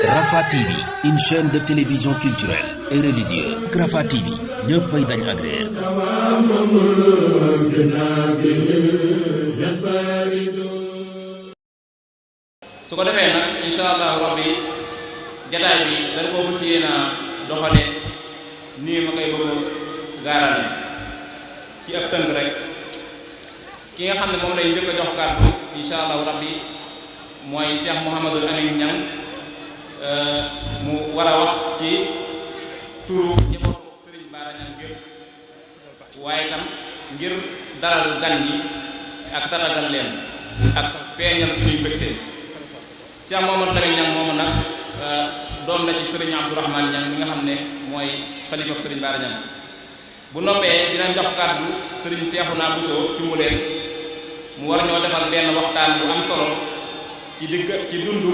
Rafah TV, une chaîne de télévision culturelle et religieuse. Rafah TV, ñëppay dañ agréer. su ko defee nag incha allahu rabbi jataay bi dañ koo fas yéene doxale nii ma koy bëgg a gaarale ci ab tënk rek ki nga xam ne moom lay njëkk a jox kàddu incha allahu rabbi mooy Cheikh Mouhamadul Amin Niang mu war a wax ci turu njabootu Serigne Bara Niang gépp waaye tam ngir dalal gan yi ak tatagal leen ak feeñal suñuy mbégte Cheikh Mouhamadul Amin Niang moomu nag doom la ci Serigne Abdourahmane Niang mi nga xam ne mooy xalifa Serigne Bara Niang bu noppee dinañ jox kàddu Serigne Cheikhouna Bousso Cumbuleen mu war ñoo defal benn waxtaan bu am solo ci dundu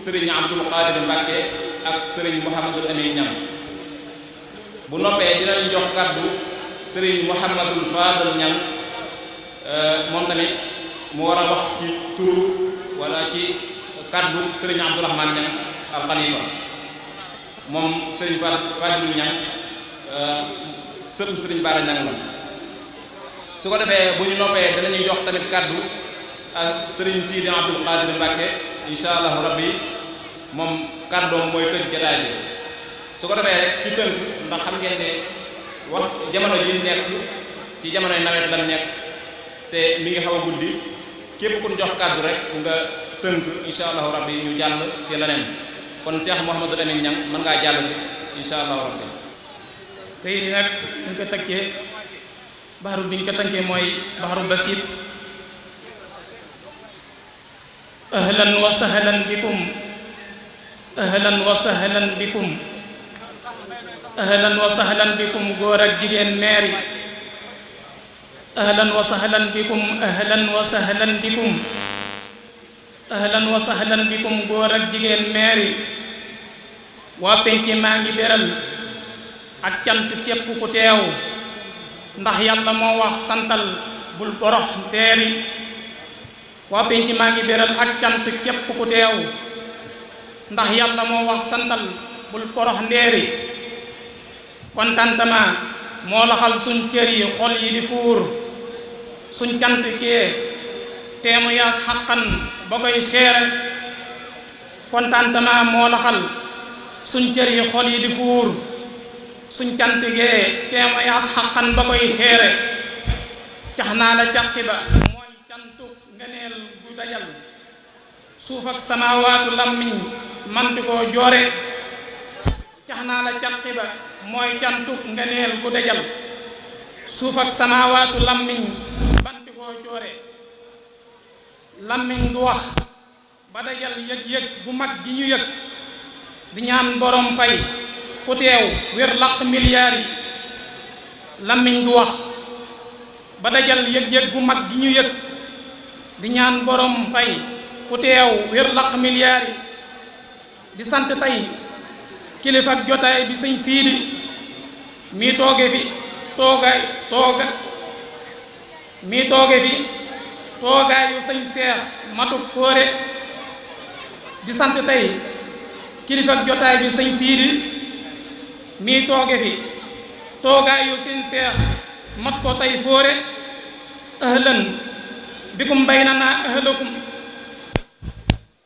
Serigne Abdoul Qadir Mbacke ak Serigne Mouhamadul Amin Niang bu noppee dinañ jox kàddu Serigne Mouhamadul Fadal Niang moom tamit mu war a wax ci turu wala ci kàddu Serigne Abdourahmane Niang al Khalifa moom Serigne Fadilou Niang sëtu Serigne Bara Niang la su ko defee bu ñu noppee danañuy jox tamit kàddu ak Serigne Sidi Abdoul Qadir Mbacke incha allahu rabbi moom kàddoom mooy tëj jataay bi su ko defee rek ci tënk ndax xam ngeen ne wax jamono ji nekk ci jamonoy nawet la nekk te mi ngi xaw a guddi képp ku ñu jox kàddu rek nga tënk incha allahu rabbi ñu jàll ci leneen kon Cheikh Mouhamadul Amin Niang mën ngaa jàll si incha allahu rabbi tey ni nag ñu ko tënkee baxaru bi ñu ko tënkee mooy baxaru basit ahlan wa sahlan bikum ahlan wa sahlan bikum ahlan wa sahlan bikum góor ak jigéen meer yi ahlan wa sahlan bikum ahlan wa sahlan bikum ahlan wa sahlan bikum góor ak jigéen meer yi waa penc maa ngi beral ak cant képp ku teew ndax yàlla moo wax santal bul borox teeri waa penc maa ngi beral ak cant képp ku teew ndax yàlla moo wax santal bul borox ndeeri contentement moo laxal suñ cër yi xol yi di fuur suñ cant kee teemu yaas xaqan ba koy seere contentement moo laxal suñ cër yi xol yi di fuur suñ cant gee teemu yaas xaqan ba koy seere cax naa la caqi ba mooy cantu ngeneel gu dajal suuf ak samaawaatu lammiñ manti koo joore cax naa la caqi ba mooy cantu ngeneel gu dajal suuf ak samaawaatu lammiñ manti koo joore lammiñ du wax ba dajal yëg-yëg bu mag gi ñu yëg di ñaan borom fay ku teew wér laq miliyaar yi lammiñ du wax ba dajal yëg-yëg bu mag gi ñu yëg di ñaan borom fay ku teew wér laq miliyaar yi di sant tey kilifa ak jotaay bi sëñ siidi mii tooge fi toogaayu sëñ seex matuk fóore di sant tey kilifa ak jotaay bi sëñ siidi mii tooge fi toogaayu sëñ seex mat ko tey fóore ahlan bikum baynana ahlakum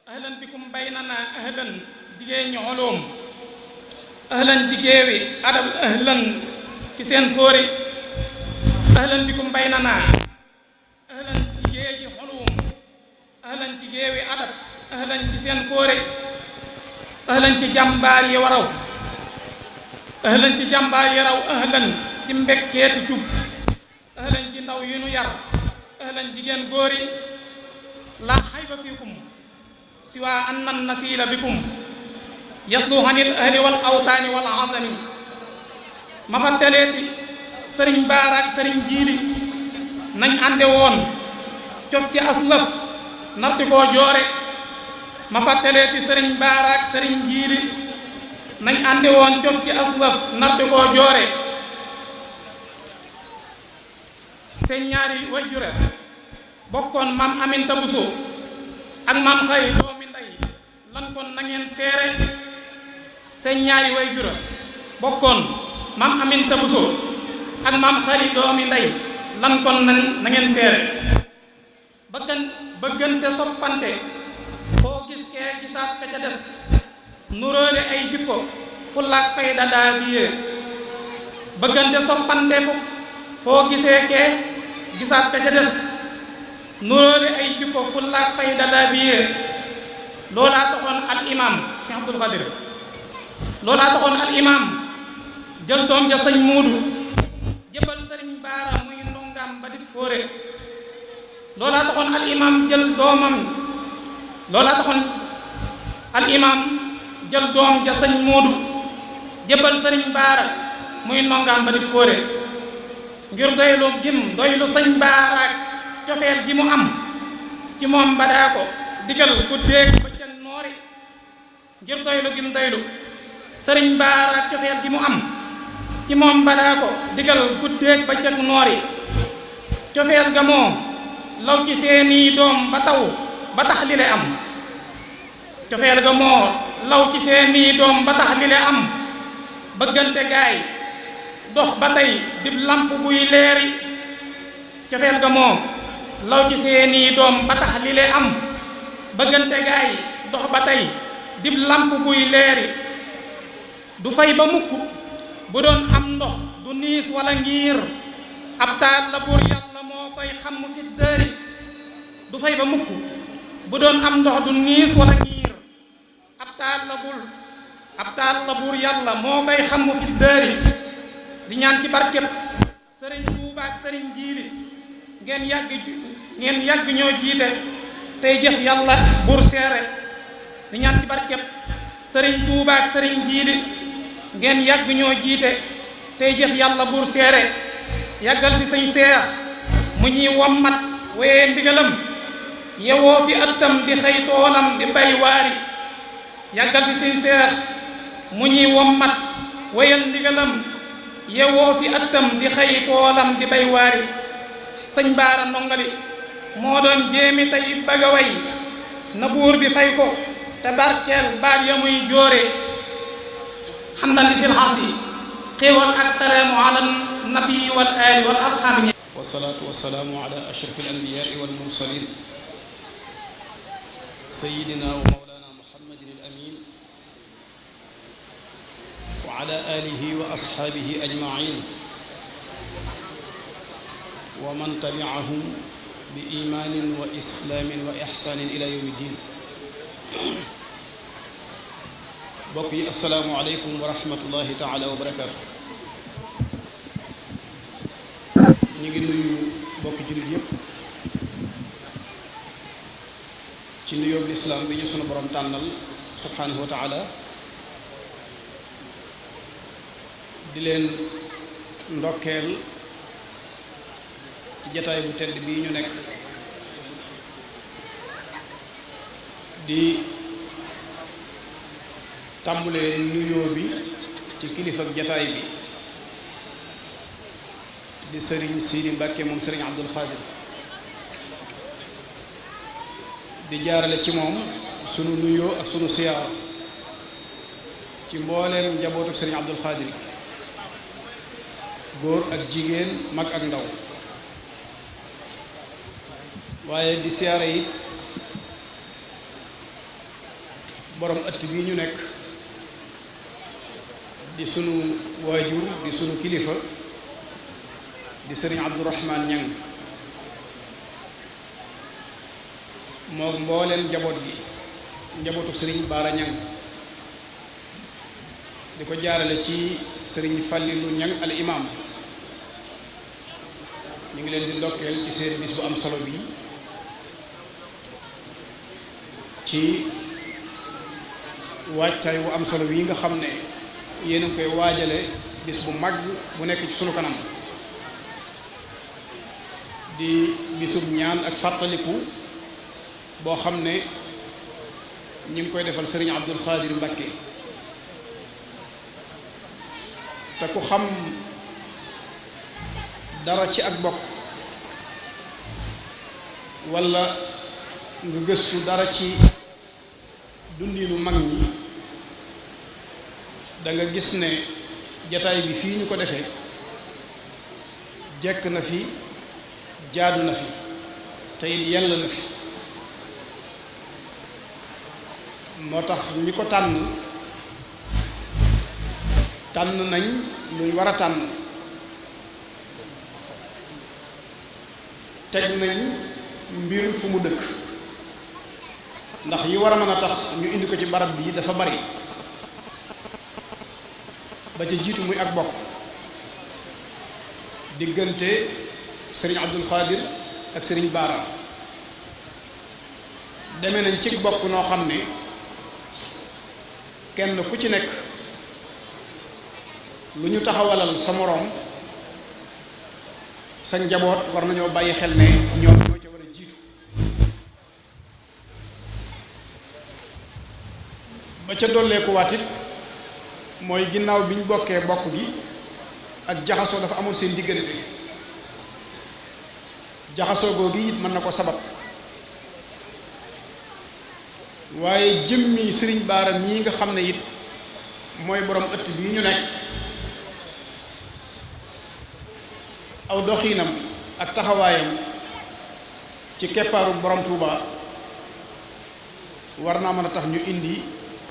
ahlan bikum baynana ahlan jigéen ñi xoloom ahlan jigéewi adab ahlan ci seen fóore ahlan bikum baynana ahlan jigéen ñi xoloom ahlan jigéewi adab ahlan ci seen fóore ahlan ci jàmbaar yi waraw ahlan ci jàmbaar yi raw ahlan ci mbekkeeti jub ahlan ci ndaw yu nu yar ahlan jigéen góori laa xayba fiikum siwa annan nasiila bikum yaslu hanil ahli wal awtaani wal azami ma fattaleeti sëriñ Bara ak sëriñ Jiili nañ ànde woon cof ci aslëf narti koo joore ma fattaleeti sëriñ Bara ak sëriñ Jiili nañ àndi woon cof ci aslaf nar di koo joore seen ñaari wayjura bokkoon maam Aminta Buso ak maam Xari doomi ndey lan kon na ngeen seere seen ñaari wayjura bokkoon maam Aminta Buso ak maam Xari doomi ndey lan kon na ngeen seere bëggante soppante foo gis kee gisaat ka ca des nuróole ay jikko fullaak fayda daa diire bëggante soppante foo gisee kee gisaat ka ca des nuróole ay jikko fullaak fayda daa diire loolaa taxoon al imam si Abdul Xadir loolaa taxoon al imam jël doom ja sëñ Muudu jëbal sëriñ Baara muy ndongam ba di fóore loolaa taxoon al imam jël doomam loolaa taxoon al imam jël doom ja sëñ Moodu jëbal sëriñ Baara muy ndongam ba di fóore ngir doylu gim doylu sëñ Baara ak cofeel gi mu am ci moom badaa ko digal ku déeg ba ca noori ngir doylu gim doylu sëriñ Baara ak cofeel gi mu am ci moom badaa ko digal ku déeg ba ca noori cofeel ga moo law ci seeni doom ba taw ba tax li le am cofeel ga moo law ci seeni doom ba tax li le am bëggante gaay dox ba tey dib lamp buy leeri cofeel ga moo law ci seeni doom ba tax li le am bëggante gaay dox ba tey dib lamp buy leeri du fay ba mukk bu doon am ndox du niis wala ngir ab taal la buur yàlla moo koy xam fi dëri du fay ba mukk bu doon am ndox du niis wala ngir ab taal la buur yàlla moo koy xam fi dëri di ñaan ci barkeb sëriñ Tuuba ak sëriñ Jiili ngeen yàgg ñoo jiite tey jëf yàlla buur seere di ñaan ci barkeb sëriñ Tuuba ak sëriñ Jiili ngeen yàgg ñoo jiite tey jëf yàlla buur seere yàggal fi sëñ Seex mu ñuy wommat wéyee ndigalam yewoo fi attam di xëy toolam di bay waari yàggal fi sëñ Seex mu ñuy wommat wéyal ndigalam yewoo fi attam di xëy toolam di bay waari sëñ Baara Ndongali moo doon jéemi tey bëgga way na buur bi fay ko te barkeel baat ya muy jóore xamdan li sil xarsi xéewal ak salaamu ala nabi wal aali wal ashaabi wasalaatu wasalaamu ala ashraf al anbiyaai wal mursalin sayidina wa mawlana muhammadin al amin wa ala alihi wa ashaabihi ajmain wa man tabiahum bi imaanin wa islaamin wa ixsaanin ila yawmi ddin mbokk yi asalaamu aleykum wa rahmatullahi taala wa barakaatu. ñu ngi nuyu mbokki jullit yépp ci nuyoo bi lislaam bi ñu sunu borom tànnal subhaanahu wa taala di leen ndokkeel ci jataay bu tedd bii ñu nekk di tàmbulee nuyoo bi ci kilifa ak jataay bi di sëriñ Sidi Mbàkke moom sëriñ Abdul Xaadir di jaarale ci moom sunu nuyoo ak sunu siyaar ci mbooleem njabootu sëriñ Abdul Xaadir góor ak jigéen mag ak ndaw waaye di siyaare it borom ëtt bii ñu nekk di sunu waajur di sunu kilifa di sëriñ Abdourahman Ñang moom mbooleen njaboot gi njabootu sëriñ Baara Ñang di ko jaarale ci sëriñ Fàllilu Ñang al imam ñu ngi leen di ndokkeel ci seen bis bu am solo bi ci waajtaay wu am solo wi nga xam ne yéen a ngi koy waajale bis bu mag bu nekk ci sunu kanam di bisub ñaan ak fàttaliku boo xam ne ñu ngi koy defal sëriñ Abdul Xaadir Mbàkke te ku xam dara ci ak bokk walla nga gëstu dara ci dundinu mag ñi da nga gis ne jataay bi fii ñu ko defee jekk na fi jaadu na fi te it yell na fi moo tax ñi ko tànn nañ luñ war a tànn teg nañ mbir fu mu dëkk ndax yi war a mën a tax ñu indi ko ci barab bii dafa bari ba ca jiitu muy ak bokk diggante sëriñ Abdul Xaadir ak sëriñ Baara demee nañ ci bokk noo xam ne kenn ku ci nekk lu ñu taxawalal sa moroom sa njaboot war nañoo bàyyi xel ne ñoom ñoo ca war a jiitu ba ca dolleeku waatit mooy ginnaaw bi ñu bokkee bokk gi ak jaxasoo dafa amul seen diggante jaxasoo googu it mën na ko sabab waaye jëmmi sëriñ Baara mii nga xam ne it mooy borom ëtt bii ñu nekk aw doxiinam ak taxawaayam ci keppaaru borom Touba war naa mën a tax ñu indi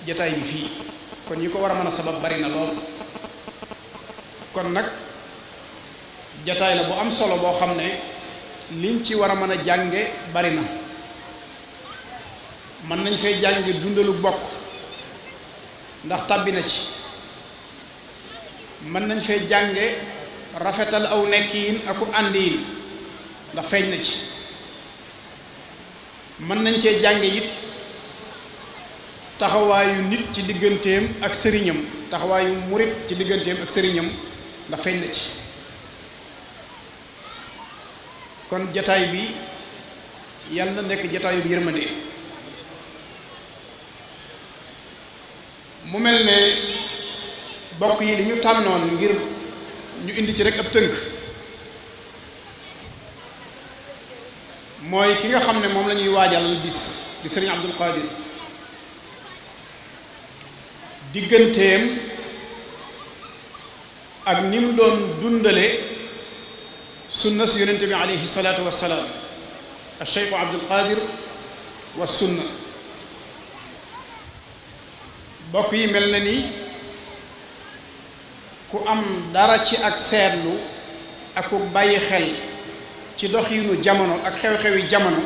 jataay bi fii kon yi ko war a mën a sabab bari na lool kon nag jataay la bu am solo boo xam ne liñ ci war a mën a jànge bari na mën nañ fay jànge dundalu bokk ndax tàbbi na ci mën nañ fay jànge rafetal aw nekkiin aku àndiin ndax feeñ na ci mën nañ cee jànge it taxawaayu nit ci digganteem ak sëriñam taxawaayu murit ci digganteem ak sëriñam ndax feeñ na ci kon jataay bi yàlla na nekk jataayu bi yërmande mu mel ne bokk yi li ñu tànnoon ngir ñu indi ci rek ab tënk mooy ki nga xam ne moom la ñuy waajal bis di sëriñ Abdul Qadir digganteem ak ni mu doon dundale sunna su yonente bi alayhi salaatu wassalaam al cheikh Abdul Qadir wa sunna bokk yi mel na ni ku am dara ci ak seetlu ak ku bàyyi xel ci doxiinu jamono ak xew-xewi jamono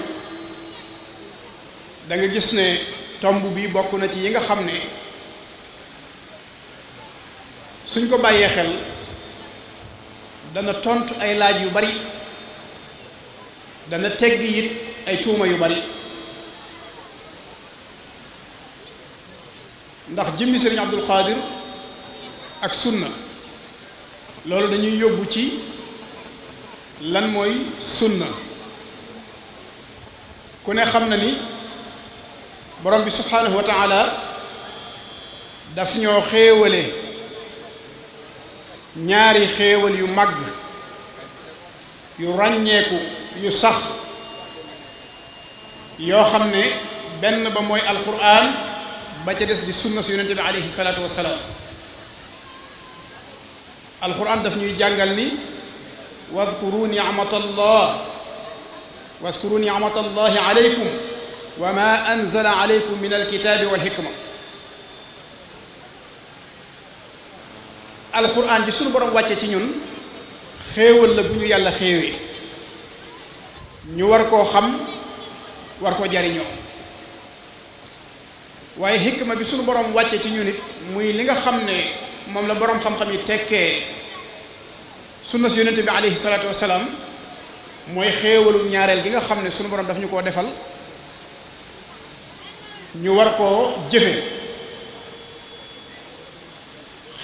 da nga gis ne tomb bi bokk na ci yi nga xam ne suñ ko bàyyee xel dana tontu ay laaj yu bari dana teggi it ay tuuma yu bari ndax jëmmi sëriñ Abdul Qadir ak sunna loolu dañuy yóbbu ci lan mooy sunna ku ne xam na ni borom bi subhanahu wa taala daf ñoo xéewale ñaari xéewal yu màgg yu ràññeeku yu sax yoo xam ne benn ba mooy alquran ba ca des di sunna su yonente bi alayhi salaatu wassalaam alquran daf ñuy jàngal ni wadkuru nicmatallah alaykum wa ma anzala alaykum min alkitaabi walhikma alquran ji suñu borom wàcce ci ñun xéewal la bu ñu yàlla xéewee ñu war koo xam war koo jariñoo waaye hikma bi suñu borom wàcce ci ñun it muy li nga xam ne moom la borom xam-xam yi tekkee sunna si yonente bi alayhi salaatu wasalaam mooy xéewalu ñaareel gi nga xam ne suñu borom daf ñu koo defal ñu war koo jëfe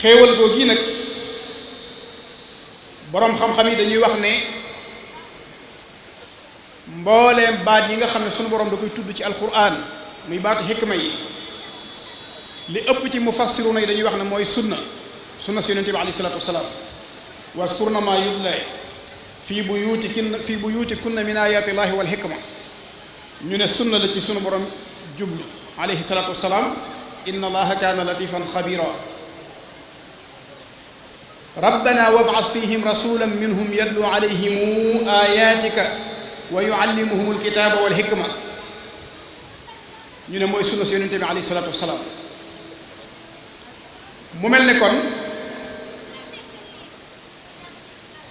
xéewal googu nag boroom xam-xam yi dañuy wax ne mbooleem baat yi nga xam ne sunu borom da koy tudd ci alquran muy baatu xikma yi li ëpp ci mufassiruna yi dañuy wax ne mooy sunna sunna si yonente bi alayhi salaatu wasalaam waskurna ma yutla fii buyutikunna min ayati llahi wal hikma ñu ne sunna la ci sunu borom jublu alayhi salaatu wasalaam inna allaha kaana latifan xabira rabbana wab'as fihim rasulan minhum yatlu alayhim ayatika wa yuallimuhum alkitaba wal hikma ñu ne mooy sunna si yonente bi alayhi salaatu wasalaam mu mel ne kon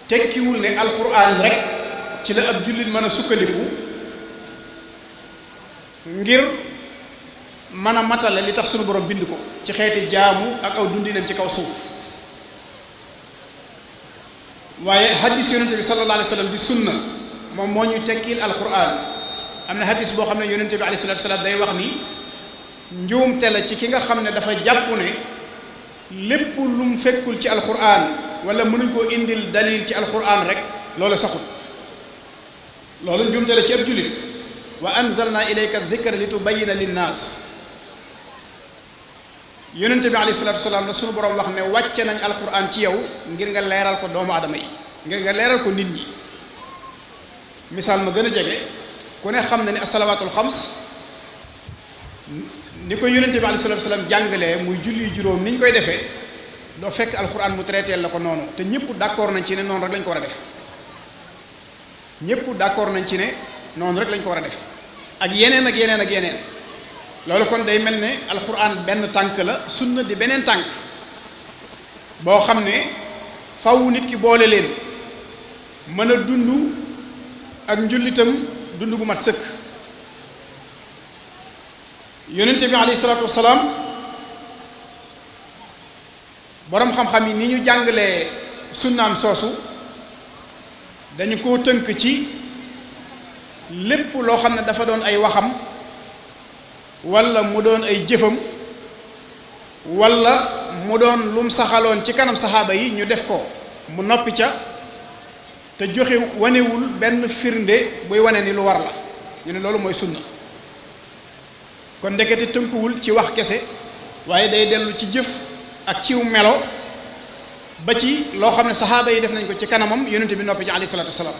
tekkiwul ne alxuraan rek ci la ab jullit mën a sukkandiku ngir mën a matale li tax sunu borom bind ko ci xeeti jaamu ak aw dundinam ci kaw suuf waaye hadis yonente bi sallallahu alayhi wa sallam di sunna moom moo ñu tekkil alxuraan am na hadis boo xam ne yonente bi alayhi salaatu wa salaam day wax ni njuumte la ci ki nga xam ne dafa jàpp ne lépp lu mu fekkul ci alxuraan wala mënuñ koo indil dalil ci alxuraan rek loolu saxut loolu njuumte la ci ab jullit wa anzalna ilayka dhikra li tubayyina linnaas yonente bi alayhi salaatu wasalaam la sunu borom wax ne wàcce nañ alxuraan ci yow ngir nga leeral ko doomu aadama yi ngir nga leeral ko nit ñi misaal ma gën a jege ku ne xam na ne asalawaatul xams ni ko yonente bi alayhi salaatu wasalaam jàngalee muy julli juróom ni ñu koy defee doo fekk alxuraan mu traité la ko noonu te ñëpp d'accord nañ ci ne noonu rek lañ ko war a def ñëpp d'accord nañ ci ne noonu rek lañ ko war a def ak yeneen ak yeneen ak yeneen loolu kon day mel ne alxuraan benn tànk la sunna di beneen tànk boo xam ne faw nit ki boole leen mën a dund ak njullitam dund gu mat sëkk yonente bi alayhi salaatu wasalaam boroom xam-xam yi ni ñu jàngalee sunnaam soosu dañu koo tënk ci lépp loo xam ne dafa doon ay waxam walla mu doon ay jëfam walla mu doon lum saxaloon ci kanam saxaaba yi ñu def ko mu noppi ca te joxe wanewul benn firnde buy wane ni lu war la ñu ne loolu mooy sunna kon ndekete tënkuwul ci wax kese waaye day dellu ci jëf ak ciw melo ba ci loo xam ne saxaaba yi def nañ ko ci kanamam yonente bi noppi ci alayhi salaatu wasalaam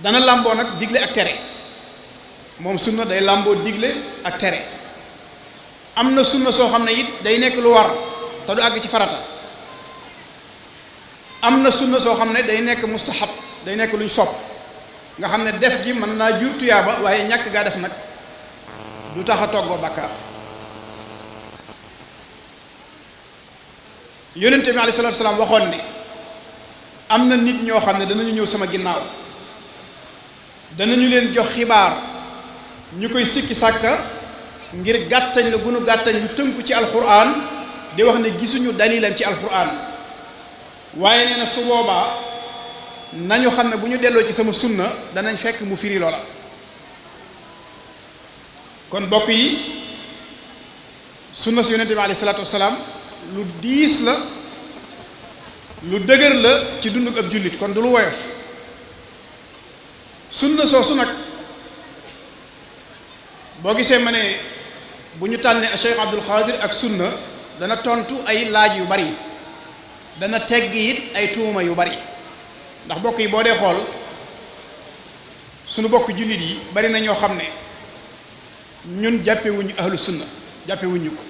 dana làmboo nag digle ak tere moom sunna day làmboo digle ak tere am na sunna soo xam ne it day nekk lu war te du àgg ci farata am na sunna soo xam ne day nekk mustahab day nekk luñ sopp nga xam ne def gi mën naa jur tuyaaba waaye ñàkk gaa def nag du tax a toggoo bàkkaar yonente bi alayhi salaatu salaam waxoon ne am na nit ñoo xam ne danañu ñëw sama ginnaaw danañu leen jox xibaar ñu koy sikki sàkka ngir gàttañ la gunu gàttañ lu tënku ci alxuraan di wax ne gisuñu dalilam ci alxuraan waaye nee na su boobaa nañu xam ne bu ñu delloo ci sama sunna danañ fekk mu firi loola kon bokk yi sunna si yonente bi alayhi salaatu wasalaam lu diis la lu dëgër la ci dunduk ab jullit kon du lu woyof sunna soosu nag boo gisee ma ne bu ñu tànnee Cheikh Abdul Xaadir ak sunna dana tontu ay laaj yu bari dana tegg it ay tuuma yu bari ndax bokk yi boo dee xool sunu bokk jullit yi bari na ñoo xam ne ñun jàppewuñu ahlu sunna jàppewuñu ko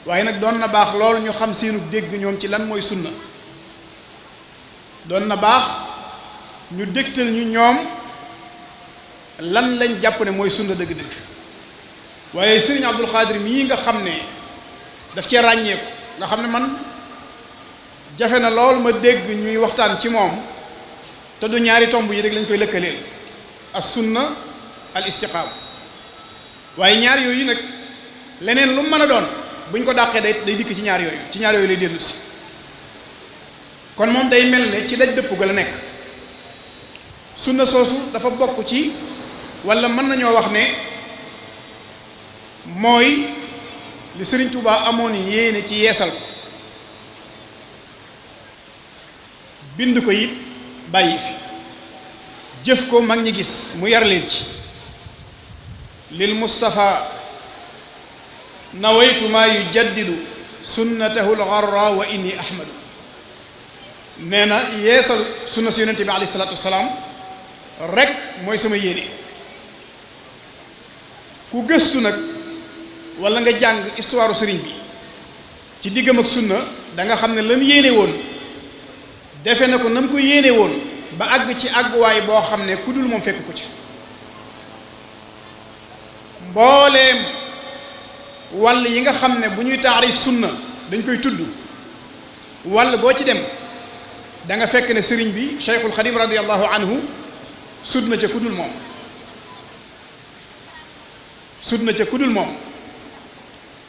waaye nag doon na baax lool ñu xam seenu dégg ñoom ci lan mooy sunna doon na baax ñu dégtal ñu ñoom lan lañ jàpp ne mooy sunna dëgg-dëgg waaye Sëriñ Abdul Xaadir mii nga xam ne daf cee ràññeeku nga xam ne man jafe na lool ma dégg ñuy waxtaan ci moom te du ñaari tomb yi rek lañ koy lëkkaleel as sunna al istiqaama waaye ñaar yooyu nag leneen lu mën a doon buñ ko dàqee day dikk ci ñaar yooyu lay dellu si kon moom day mel ne ci daj dëpp ga la nekk sunna soosu dafa bokk ci walla mën nañoo wax ne mooy li Sëriñ Tuubaa amoon yéene ci yeesal ko bind ko it bàyyi fi jëf ko mag ñi gis mu yar leen ci lil Mustafa nawaytu maa yujaddidu sunnatahu al-gharra wa inni ahmadu nee na yeesal sunna si yonente bi alayhi salaatu wasalaam rek mooy sama yéene. ku gëstu nag wala nga jàng histoire sëriñ bi ci diggam ak sunna da nga xam ne la mu yéene woon defe na ko na mu ko yéene woon ba àgg ci àgguwaay boo xam ne ku dul moom fekk ko ci. mbooleem wàll yi nga xam ne bu ñuy taarif sunna dañ koy tudd wàll boo ci dem da nga fekk ne sëriñ bi Cheikhul Xadim radiyallahu anhu sud na ca ku dul moom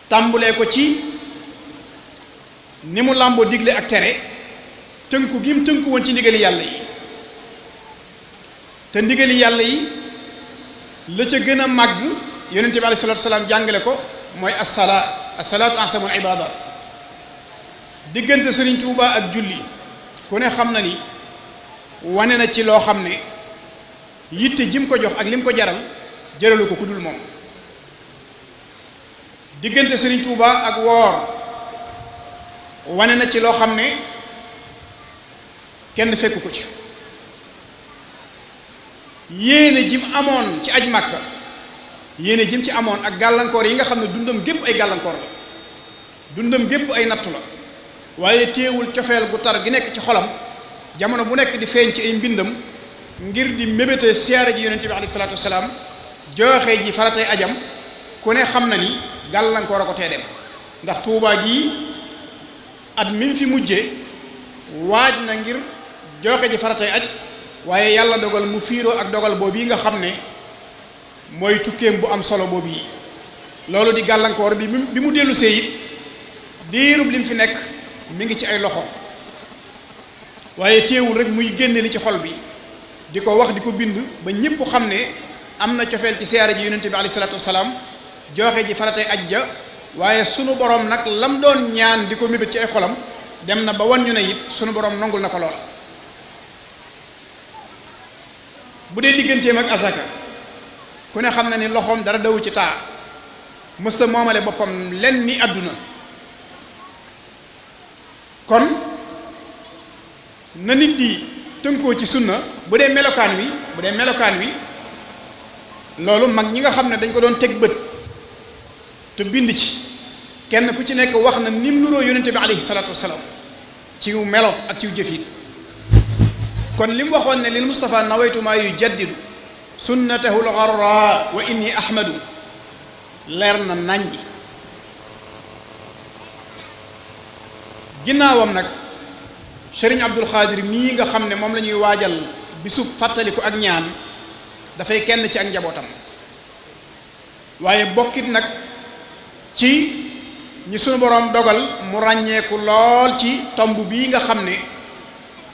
tàmbulee ko ci ni mu làmboo digle ak tere tënku gi mu tënku woon ci ndigali yàlla yi te ndigali yàlla yi la ca gën a màgg yonente bi alayhi salaatu wasalaam jàngale ko mooy asalaatu ahsanul ibadat. diggante Sëriñ Tuuba ak julli ku ne xam na ni wane na ci loo xam ne yitte jim ko jox ak lim ko jaralu ko ku dul moom. diggante Sëriñ Tuuba ak woor wane na ci loo xam ne kenn fekk ko ci. yéene jim amoon ci aj Màkka yéene jim ci amoon ak gàllankoor yi nga xam ne dundam gépp ay gàllankoor la dundam gépp ay nattu la waaye téewul cofeel gu tar gi nekk ci xolam jamono bu nekk di feeñ ci ay mbindam ngir di mébéte siyaare ji yonente bi alayhi salaatu wasalaam joxe ji faratay ajam ku ne xam na ni gàllankoor a ko tee dem ndax Tuubaa gi at mi fi mujje waaj na ngir joxe ji faratay aj waaye yàlla dogal mu fiiroo ak dogal boobu yi nga xam ne mooy tukkeem bu am solo boobu yi loolu di gàllankoor bi mu dellu see it diirub lim fi nekk mi ngi ci ay loxo waaye teewul rek muy génne li ci xol bi di ko wax di ko bind ba ñépp xam ne am na cofeel ci siyaare ji yonente bi alayhi salaatu wasalaam joxe ji faratay aj ja waaye sunu borom nag lam doon ñaan di ko mébét ci ay xolam dem na ba wan ñu ne it sunu borom nangul na ko loola. bu dee digganteem ak azaka ku ne xam na ni loxoom dara dawu ci taa mës a moomale boppam lenn ni àdduna kon na nit di tënkoo ci sunna bu dee melokaan wi loolu mag ñi nga xam ne dañ ko doon teg bët te bind ci kenn ku ci nekk wax na nim nuroo yonente bi alayhi salaatu wasalaam ci melo ak ci jëfin kon li mu waxoon ne lil Mustafa nawaytu maa yujaddidu sunnatahu al-gharra wa inni ahmadu leer na naññi. ginnaawam nag Sëriñ Abdul Xaadir mii nga xam ne moom la ñuy waajal bisub fàttaliku ak ñaan dafay kenn ci ak njabootam waaye bokkit nag ci ñi sunu boroom dogal mu ràññeeku lool ci tomb bii nga xam ne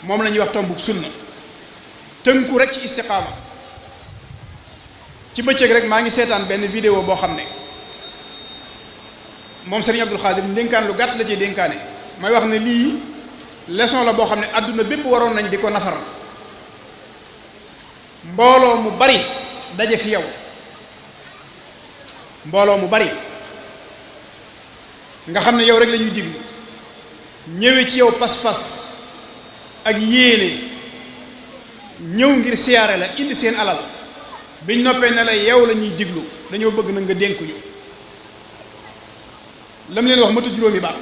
moom la ñuy wax tombu sunna tënku rek ci istiqaama. ci bëccëg rek maa ngi seetaan benn vidéo boo xam ne moom Serigne Abdul Xaadir ndénkaan lu gàtt la ci dénkaane may wax ne lii leçon la boo xam ne àdduna bépp waroon nañ di ko nafar. mbooloo mu bari daje fi yow mbooloo mu bari nga xam ne yow rek la ñuy diglu ñëwee ci yow pas-pas ak yéene ñëw ngir siyaare la indi seen alal biñ noppee ne la yow la ñuy diglu dañoo bëgg na nga dénkuñu lam leen wax matu juróomi baat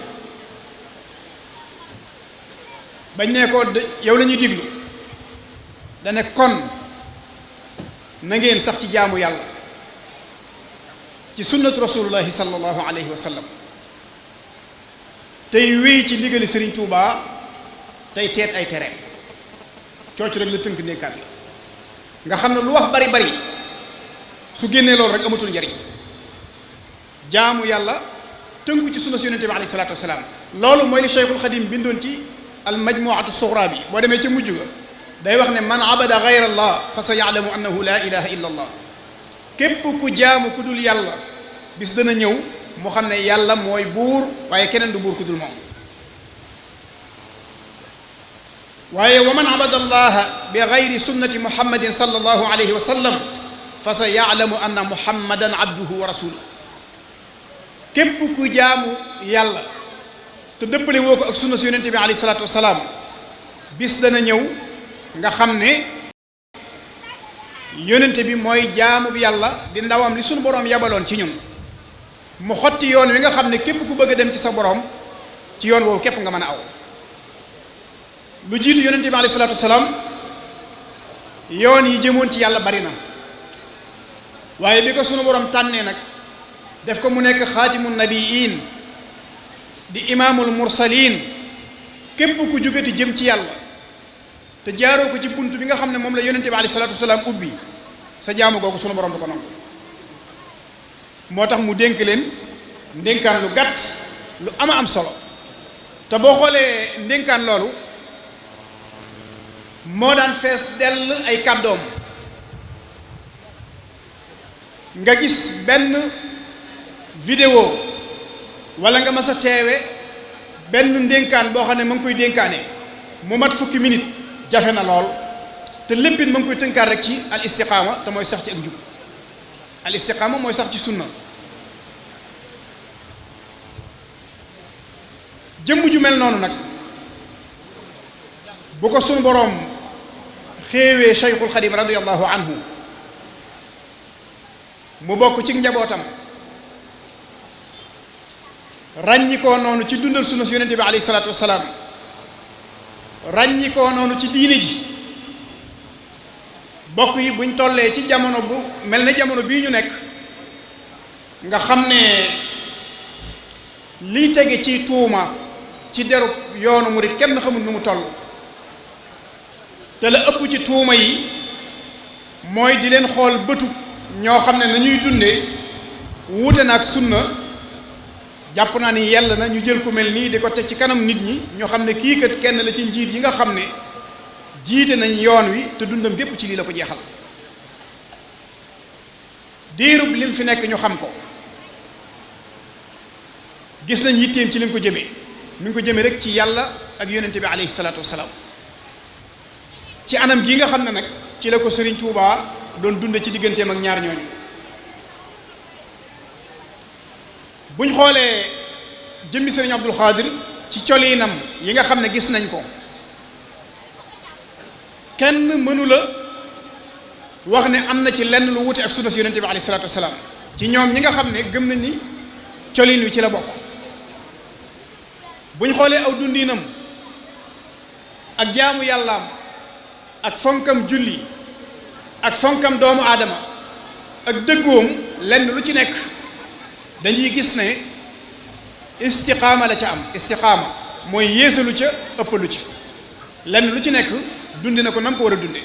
bañ ne ko yow la ñuy diglu dane kon na ngeen sax ci jaamu yàlla ci sunnatu rasulullahi sallallahu alayhi wa sallam tey wéy ci ndigali Serigne Touba tey teet ay tereem coocu rek la tënk nekkaat la nga xam ne lu wax bari bari su génnee loolu rek amatul njariñ jaamu yàlla tënku ci sunna si yonente bi alayhi salaatu wasalaam loolu mooy li Cheikhul Xadim bindoon ci al majmuatu sughra bi boo demee ca mujj ga day wax ne man abada gayra allah fa sa yaalamu annahu la ilaha illa allah képp ku jaamu ku dul yàlla bis dana ñëw mu xam ne yàlla mooy buur waaye keneen du buur ku dul moom waaye wa man abada allaha bi gayri sunnati muhammadin sallallahu alayhi wa sallam fa sa yaalamu anna muhammadan abduhu wa rasuluhu képp ku jaamu yàlla te dëppale woo ko ak sunna su yonente bi alayhi salaatu wasalaam bis dana ñëw nga xam ne yonente bi mooy jaamu bi yàlla di ndawam li sunu boroom yabaloon ci ñun mu xotti yoon wi nga xam ne képp ku bëgg a dem ci sa boroom ci yoon woowu képp nga mën a aw. lu jiitu yonente bi alayhi salaatu wasalaam yoon yi jëmoon ci yàlla bari na waaye bi ko sunu boroom tànnee nag def ko mu nekk xaatimu nabiyiin di imaamul mursaliin képp ku jógati jëm ci yàlla te jaaroo ko ci bunt bi nga xam ne moom la yonente bi alayhi salaatu wasalaam ubbi sa jaamu googu sunu borom du ko nangu. moo tax mu dénk leen ndénkaan lu gàtt lu ama am solo te boo xoolee ndénkaan loolu moo daan fees dell ay kàddoom nga gis benn vidéo wala nga mas a teewe benn ndénkaan boo xam ne ma ngi koy dénkaane mu mat fukki minute jafe na lool te léppit ma ngi koy tënkaat rek ci al istiqaama te mooy sax ci ak njub al istiqaama mooy sax ci sunna. jëmm ju mel noonu nag bu ko sunu boroom xéewee Cheikhul Xadim radiyallahu anhu mu bokk ci njabootam ràññikoo noonu ci dundal sunna si yonente bi alayhi salaatu wasalaam ràññikoo noonu ci diine ji bokk yi buñ tollee ci jamono bu mel ne jamono bii ñu nekk nga xam ne liy tege ci tuuma ci derub yoonu murit kenn xamul nu mu toll te la ëpp ci tuuma yi mooy di leen xool bëtu ñoo xam ne nañuy dunde wuute na ak sunna jàpp naa ni yell na ñu jël ku mel nii di ko teg ci kanam nit ñi ñoo xam ne kii kat kenn la ci njiit yi nga xam ne jiite nañ yoon wi te dundam gépp ci lii la ko jeexal diirub lim fi nekk ñu xam ko gis nañ yitteem ci lim ko jëmee mi ngi ko jëmee rek ci yàlla ak yonente bi alayhi salaatu wasalaam ci anam gi nga xam ne nag ci la ko Sëriñ Tuubaa doon dunde ci digganteem ak ñaar ñooñu buñ xoolee jëmmi Sëriñ Abdul Xaadir ci coliinam yi nga xam ne gis nañ ko kenn mënu la wax ne am na ci lenn lu wuute ak sunna si yonente bi alayhi salaatu wasalaam ci ñoom ñi nga xam ne gëm nañ ni colin wi ci la bokk buñ xoolee aw dundinam ak jaamu yàllaam ak fonkam julli ak fonkam doomu aadama ak dëggoom lenn lu ci nekk dañuy gis ne istiqaama la ca am istiqaama mooy yéesalu ca ëppalu ca lenn lu ci nekk dundi na ko nam ko war a dunde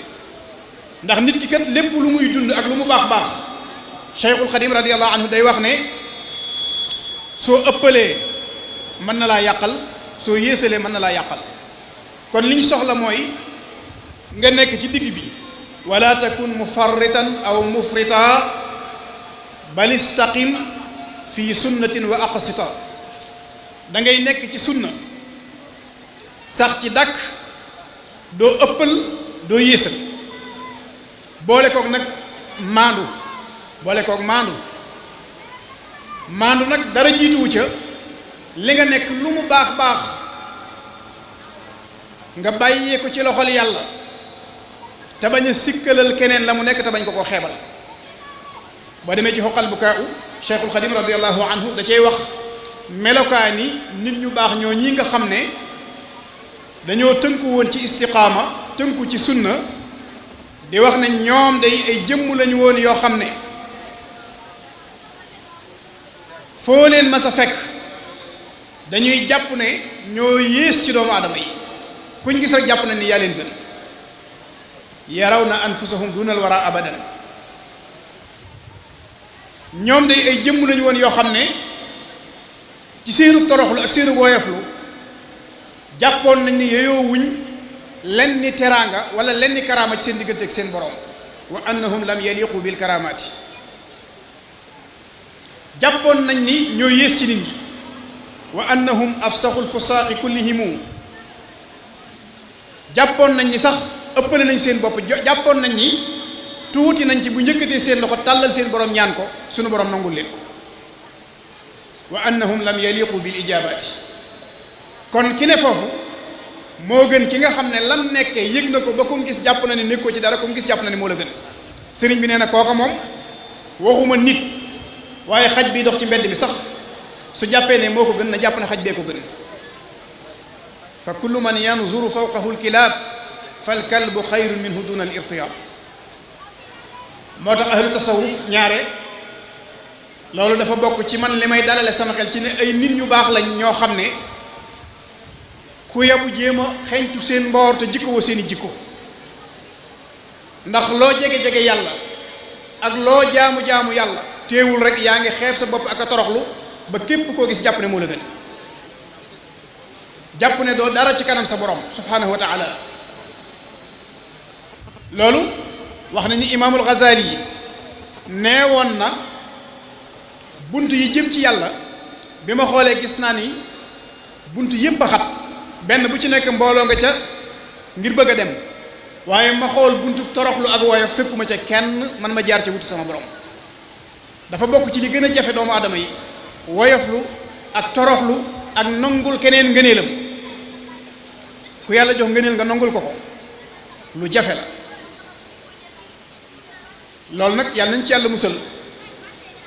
ndax nit ki kat lépp lu muy dund ak lu mu baax baax Cheikhul Xadim radiyallahu anhu day wax ne soo ëppalee mën na laa yàqal soo yéesalee mën na laa yàqal kon liñ soxla mooy nga nekk ci digg bi wala takun mufarritan aw mufrita bal istaqim fi sunnatin wa aqsita da ngay nekk ci sunna sax ci dàkk doo ëppal doo yéesal boole koog nag maandu maandu nag dara jiituwu ca li nga nekk lu mu baax baax nga bàyyee ko ci loxol yàlla te bañ a sikkalal keneen la mu nekk te bañ ko ko xeebal boo demee ci xoqal bu kaa u Cheikhul Xadim radiyallahu anhu da cay wax melokaani nit ñu baax ñoo ñi nga xam ne dañoo tënku woon ci istiqaama tënku ci sunna di wax ne ñoom day ay jëmm lañu woon yoo xam ne foo leen mas a fekk dañuy jàpp ne ñoo yées ci doomu aadama yi kuñ gis rek jàpp na ni yaa leen gën yaraw na anfusahum dunal wara abadan ñoom day ay jëmm lañu woon yoo xam ne ci seenu toroxlu ak seenu woyoflu jàppoon nañ ni yeyoo wuñ lenn ni teraanga wala lenn ni karaama ci seen diggante ak seen borom wa annahum lam yaliqu bil karamaati jàppoon nañ ni ñoo yées ci nit ñi wa annahum afsaxul fusaaqi kullihimu jàppoon nañ ni sax ëppale nañ seen bopp jàppoon nañ ni tuuti nañ ci bu njëkkatee seen loxo tàllal seen borom ñaan ko sunu borom nangul leen ko wa annahum lam yaliqu bil ijabaati kon ki ne foofu moo gën ki nga xam ne lam nekkee yëg na ko ba ku mu gis jàpp na ne nekkoo ci dara ku mu gis jàpp na ne moo la gën sëriñ bi nee na kooka moom waxuma nit waaye xaj bi dox ci mbedd mi sax su jàppee ne moo ko gën na jàpp ne xaj bee ko gën fa kullu man yanzuru fawqahu alkilaab fal kalbu xayrun minhu duna al irtiyaab moo tax ahlu tasawuf ñaare loolu dafa bokk ci man li may dalale sama xel ci ne ay nit ñu baax lañ ñoo xam ne ku yabu jéem a xeñtu seen mboor te jikkowoo seeni jikko ndax loo jege-jege yàlla ak loo jaamu-jaamu yàlla teewul rek yaa ngi xeeb sa bopp ak a toroxlu ba képp koo gis jàpp ne moo la gën jàpp ne doo dara ci kanam sa borom subhanahu wa taala loolu wax na ni imaamul Ghazali yi nee woon na bunt yi jëm ci yàlla bi ma xoolee gis naa ni bunt yépp a xat benn bu ci nekk mbooloo nga ca ngir bëgg a dem waaye ma xool buntu toroxlu ak woyof fekkuma ca kenn man ma jaar ca wuti sama borom dafa bokk ci li gën a jafe doomu aadama yi woyoflu ak toroxlu ak nongul keneen ngëneelam ku yàlla jox ngëneel nga nongul ko lu jafe la loolu nag yàlla nañ ci yàlla musal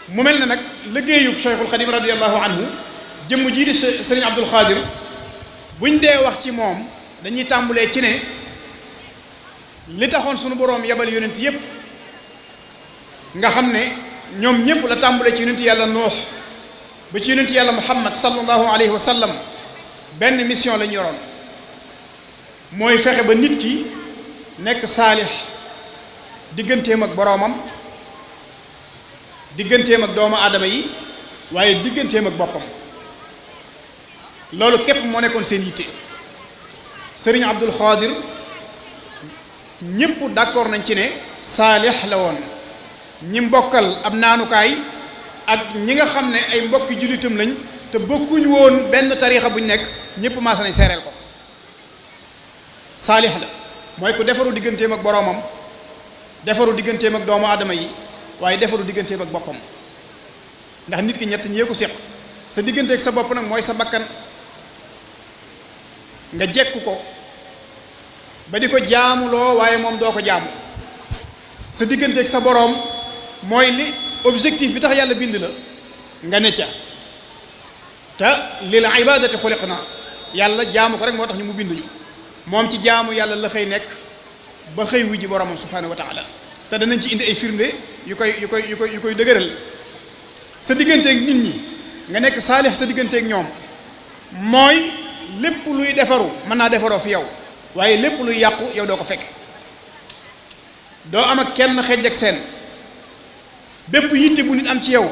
mu mel ne nag liggéeyub Cheikhul Xadim radiyallahu anhu jëmm jii di sëriñ Abdul Xaadir buñ dee wax ci moom dañuy tàmbulee ci ne li taxoon sunu boroom yabal yonent yépp nga xam ne ñoom ñépp la tàmbulee ci yonent yàlla Nuux ba ci yonent yàlla Muhammad sallallahu alayhi wa sallam benn mission lañu yoroon mooy fexe ba nit ki nekk saalix digganteem ak boroomam digganteem ak doomu aadama yi waaye digganteem ak boppam loolu képp moo nekkoon seen yitte sëriñ Abdul Xaadir ñépp d'accord nañ ci ne saalix la woon ñi mbokkal ab naanukaay ak ñi nga xam ne ay mbokki jullitam lañ te bokkuñ woon benn tariixa buñ nekk ñépp maasa nañ seereel ko saalix la mooy ku defaru digganteem ak boroomam defaru digganteem ak doomu aadama yi waaye defaru digganteem ak boppam ndax nit ki ñett ñee ko séq sa digganteeg sa bopp nag mooy sa bakkan nga jekku ko ba di ko jaamuloo waaye moom doo ko jaamu sa digganteeg sa boroom mooy li objectif bi tax yàlla bind la nga ne ca te lil ibadati xuliqna yàlla jaamu ko rek moo tax ñu mu binduñu moom ci jaamu yàlla la xëy nekk ba xëy wu ji boromam subhanahu wa taala te danañ ci indi ay firnde yu koy dëgëral sa digganteeg nit ñi nga nekk saalix sa digganteeg ñoom mooy lépp luy defaru mën naa defaroo fi yow waaye lépp luy yàqu yow doo ko fekk doo am ak kenn xejj ak seen bépp yitte bu nit am ci yow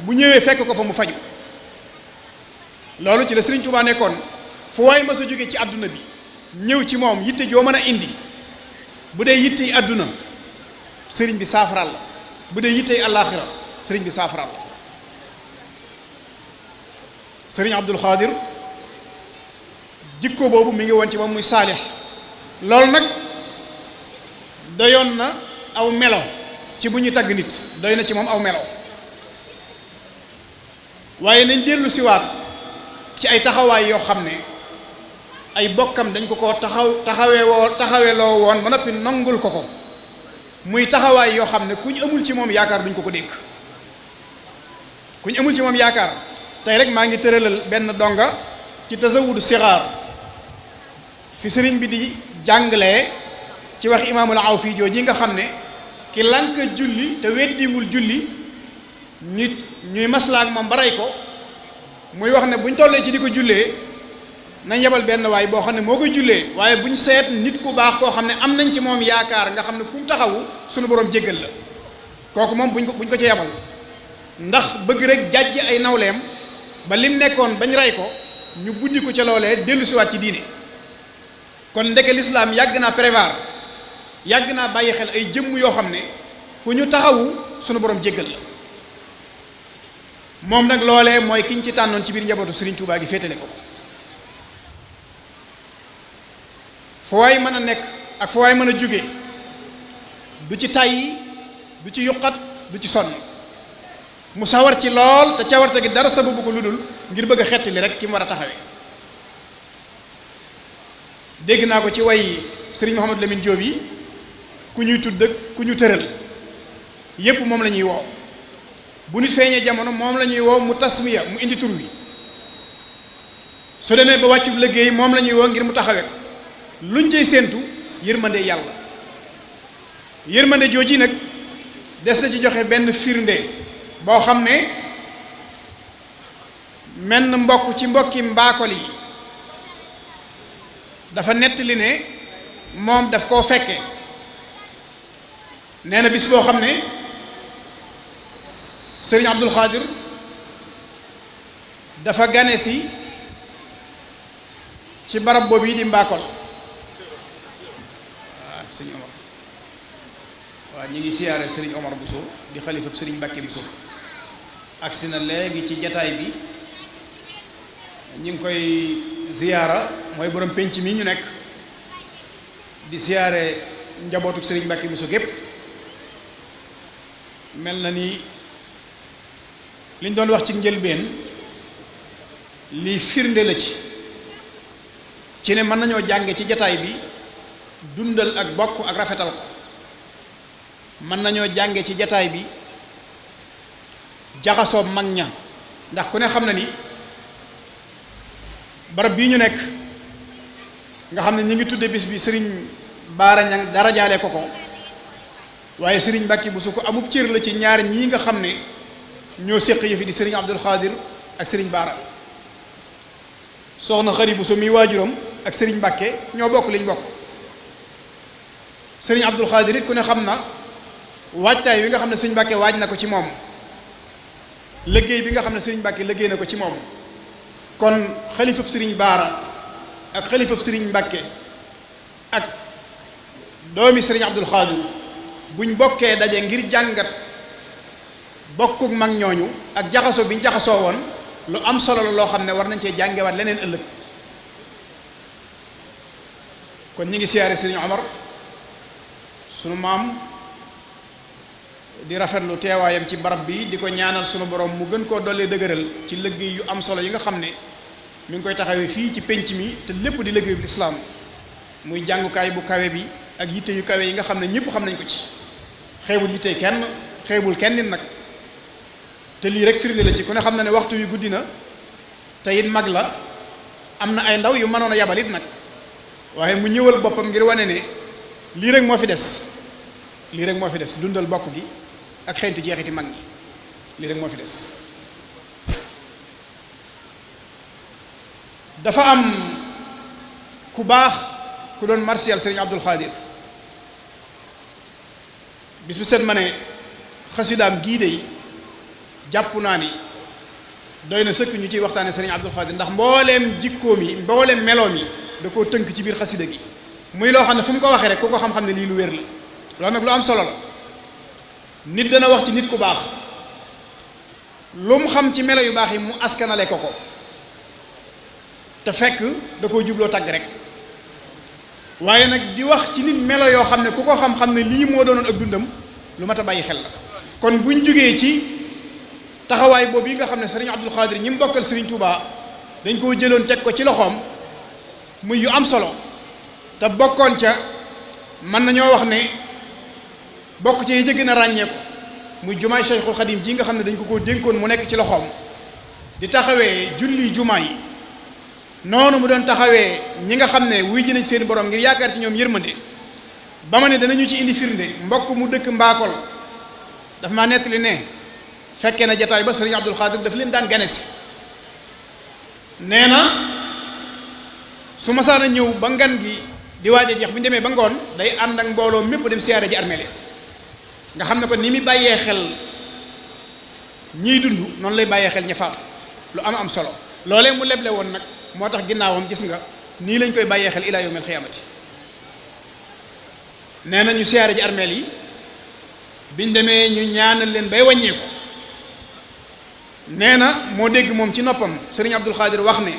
bu ñëwee fekk ko fa mu faju loolu ci la Sëriñ Tuubaa nekkoon fu waay ma sa jóge ci àdduna bi ñëw ci moom yitte joo mën a indi bu dee yitte yi àdduna sëriñ bi saafaral la bu dee yitte yi àllaaxira sëriñ bi saafaral la sëriñ Abdul Xaadir jikko boobu mi ngi woon ci moom muy saalix loolu nag doyoon na aw melo ci bu ñu tagg nit doy na ci moom aw melo waaye nañ dellu siwaat ci ay taxawaay yoo xam ne ay bokkam dañ ko taxaweloo woon ba noppi nangul ko muy taxawaay yoo xam ne ku ñu amul ci moom yaakaar duñ ko dénk ku ñu amul ci moom yaakaar tey rek maa ngi tëralal benn donga ci tasawudu sixaar fi sëriñ bi di jàngalee ci wax imaamul Awfi jooji nga xam ne ki lànk julli te weddiwul julli ñuy maslaak moom ba rey ko muy wax ne buñ tollee ci di ko jullee nañ yebal benn waay boo xam ne moo koy jullee waaye buñ seet nit ku baax koo xam ne am nañ ci moom yaakaar nga xam ne ku mu taxawu sunu borom jéggal la kooku moom buñ ko ci yebal ndax bëgg rek jàjj ay nawleem ba lim nekkoon bañ rey ko ñu buddi ko ca loolee dellu siwaat ci diine kon ndeke lislaam yàgg naa prévoir yàgg naa bàyyi xel ay jëmm yoo xam ne ku ñu taxawu sunu borom jéggal la moom nag loolee mooy ki ñu ci tànnoon ci biir njabootu Serigne Touba gi féetale ko fu waay mën a nekk ak fu waay mën a jóge du ci tàyyi du ci yuqat du ci sonn mu sawar ci lool te cawarte gi dara sababu ko lu dul ngir bëgg a xettali rek ki mu war a taxawee. dégg naa ko ci way sëriñ Mouhamadou Lamine Diop yi ku ñuy tudd ak ku ñu tëral yépp moom la ñuy woo bu nit feeñee jamono moom la ñuy woo mu tasmiya mu indi tur wi su demee ba wàccub liggéey moom la ñuy woo ngir mu taxawee ko luñ cay séentu yërmande yàlla. yërmande jooji nag des na ci joxe benn firnde boo xam ne menn mbokk ci mbokki mbaakol yi dafa nettali ne moom daf koo fekke nee na bis boo xam ne sëriñ Abdul Xaadir dafa gane si ci barab boobu yi di mbaakol waaw sëriñ Omar waaw ñu ngi siyaare sëriñ Omar Bousso di xalifab sëriñ Mbàkke Bousso agsi na léegi ci jataay bi ñu ngi koy ziyaara mooy borom penc mi ñu nekk di siyaare njabootu sëriñ Mbàkke Bousso gépp mel na ni liñ doon wax ci njëlbeen lii firnde la ci ne mën nañoo jànge ci jataay bi dundal ak bokk ak rafetal ko mën nañoo jànge ci jataay bi jaxasoo mag ña ndax ku ne xam na ni barab bii ñu nekk nga xam ne ñi ngi tudde bis bi sëriñ Baara Ñang dara jaale ko waaye sëriñ Mbàkke Bousso ko amub cër la ci ñaar ñii nga xam ne ñoo séq yëfi di sëriñ Abdul Xaadir ak sëriñ Baara soxna Xari Bousso mi waajuram ak sëriñ Mbàkke ñoo bokk liñ bokk sëriñ Abdul Xaadir it ku ne xam na waajtaay bi nga xam ne sëriñ Mbàkke waaj na ko ci moom liggéey bi nga xam ne sëriñ Mbàkke liggéey na ko ci moom kon xalifab sëriñ Baara ak xalifab sëriñ Mbàkke ak doomi sëriñ Abdul Xaadir buñ bokkee daje ngir jàngat bokkuk mag ñooñu ak jaxasoo biñ jaxasoo woon lu am solo la loo xam ne war nañ cee jàngewaat leneen ëllëg kon ñi ngi siyaare sëriñ Omar sunu maam di rafetlu teewaayam ci barab bi di ko ñaanal sunu borom mu gën koo dolli dëgëral ci liggéey yu am solo yi nga xam ne mi ngi koy taxawee fii ci penc mi te lépp di liggéeyu lislaam muy jàngukaay bu kawe bi ak yitte yu kawe yi nga xam ne ñëpp xam nañ ko ci xeebul yitte kenn xeebul kenn nit nag te lii rek firnde la ci ku ne xam na ne waxtu wi guddi na te it mag la am na ay ndaw yu mënoon a yabal it nag waaye mu ñëwal boppam ngir wane ne lii rek moo fi des lii rek moo fi des dundal bokk gi ak xeeñtu jeexiti mag ñi lii rek moo fi des dafa am ku baax ku doon martial sëriñ Abdul Xaadir bis bu set ma ne xasidaam gii de jàpp naa ni doy na sëkk ñu ciy waxtaane sëriñ Abdul Xaadir ndax mbooleem jikkoom yi mbooleem meloom yi da koo tënk ci biir xasida gi muy loo xam ne fu mu ko waxee rek ku ko xam-xam ne lii lu wér la loolu nag lu am solo la nit dana wax ci nit ku baax lu mu xam ci melo yu baax yi mu askanale ko te fekk da koo jubloo tagg rek waaye nag di wax ci nit melo yoo xam ne ku ko xam-xam ne lii moo doonoon ak dundam lu mat a bàyyi xel la kon buñ jógee ci taxawaay boobu yi nga xam ne sëriñ Abdul Xaadir ñi mu bokkal sëriñ Touba dañ koo jëloon teg ko ci loxoom muy yu am solo te bokkoon ca mën nañoo wax ne bokk ci yi ca gën a ràññeeku muy jumaay Cheikhul Xadim ji nga xam ne dañ ko dénkoon mu nekk ci loxoom di taxawee julli jumaa yi noonu mu doon taxawee ñi nga xam ne wuy ji nañ seen borom ngir yaakaar ci ñoom yërmande ba ma ne danañu ci indi firnde mbokk mu dëkk Mbaakol dafa maa nettali ne fekkee na jataay ba sëriñ Abdul Xaadir daf leen daan gane si nee na su masaana ñëw ba ngan gi di waaj a jeex bu ñu demee ba ngoon day ànd ak mbooloo mépp dem siyaare ji armeel nga xam ne ko ni muy bàyyee xel ñiy dund noonu lay bàyyee xel ña faatu lu am solo loolee mu leble woon nag moo tax ginnaawam gis nga nii lañ koy bàyyee xel ilaa yawmil xiyaamati nee na ñu siyaare ji armeel yi biñ demee ñu ñaanal leen bay wàññeeku nee na moo dégg moom ci noppam sëriñ Abdul Xaadir wax ne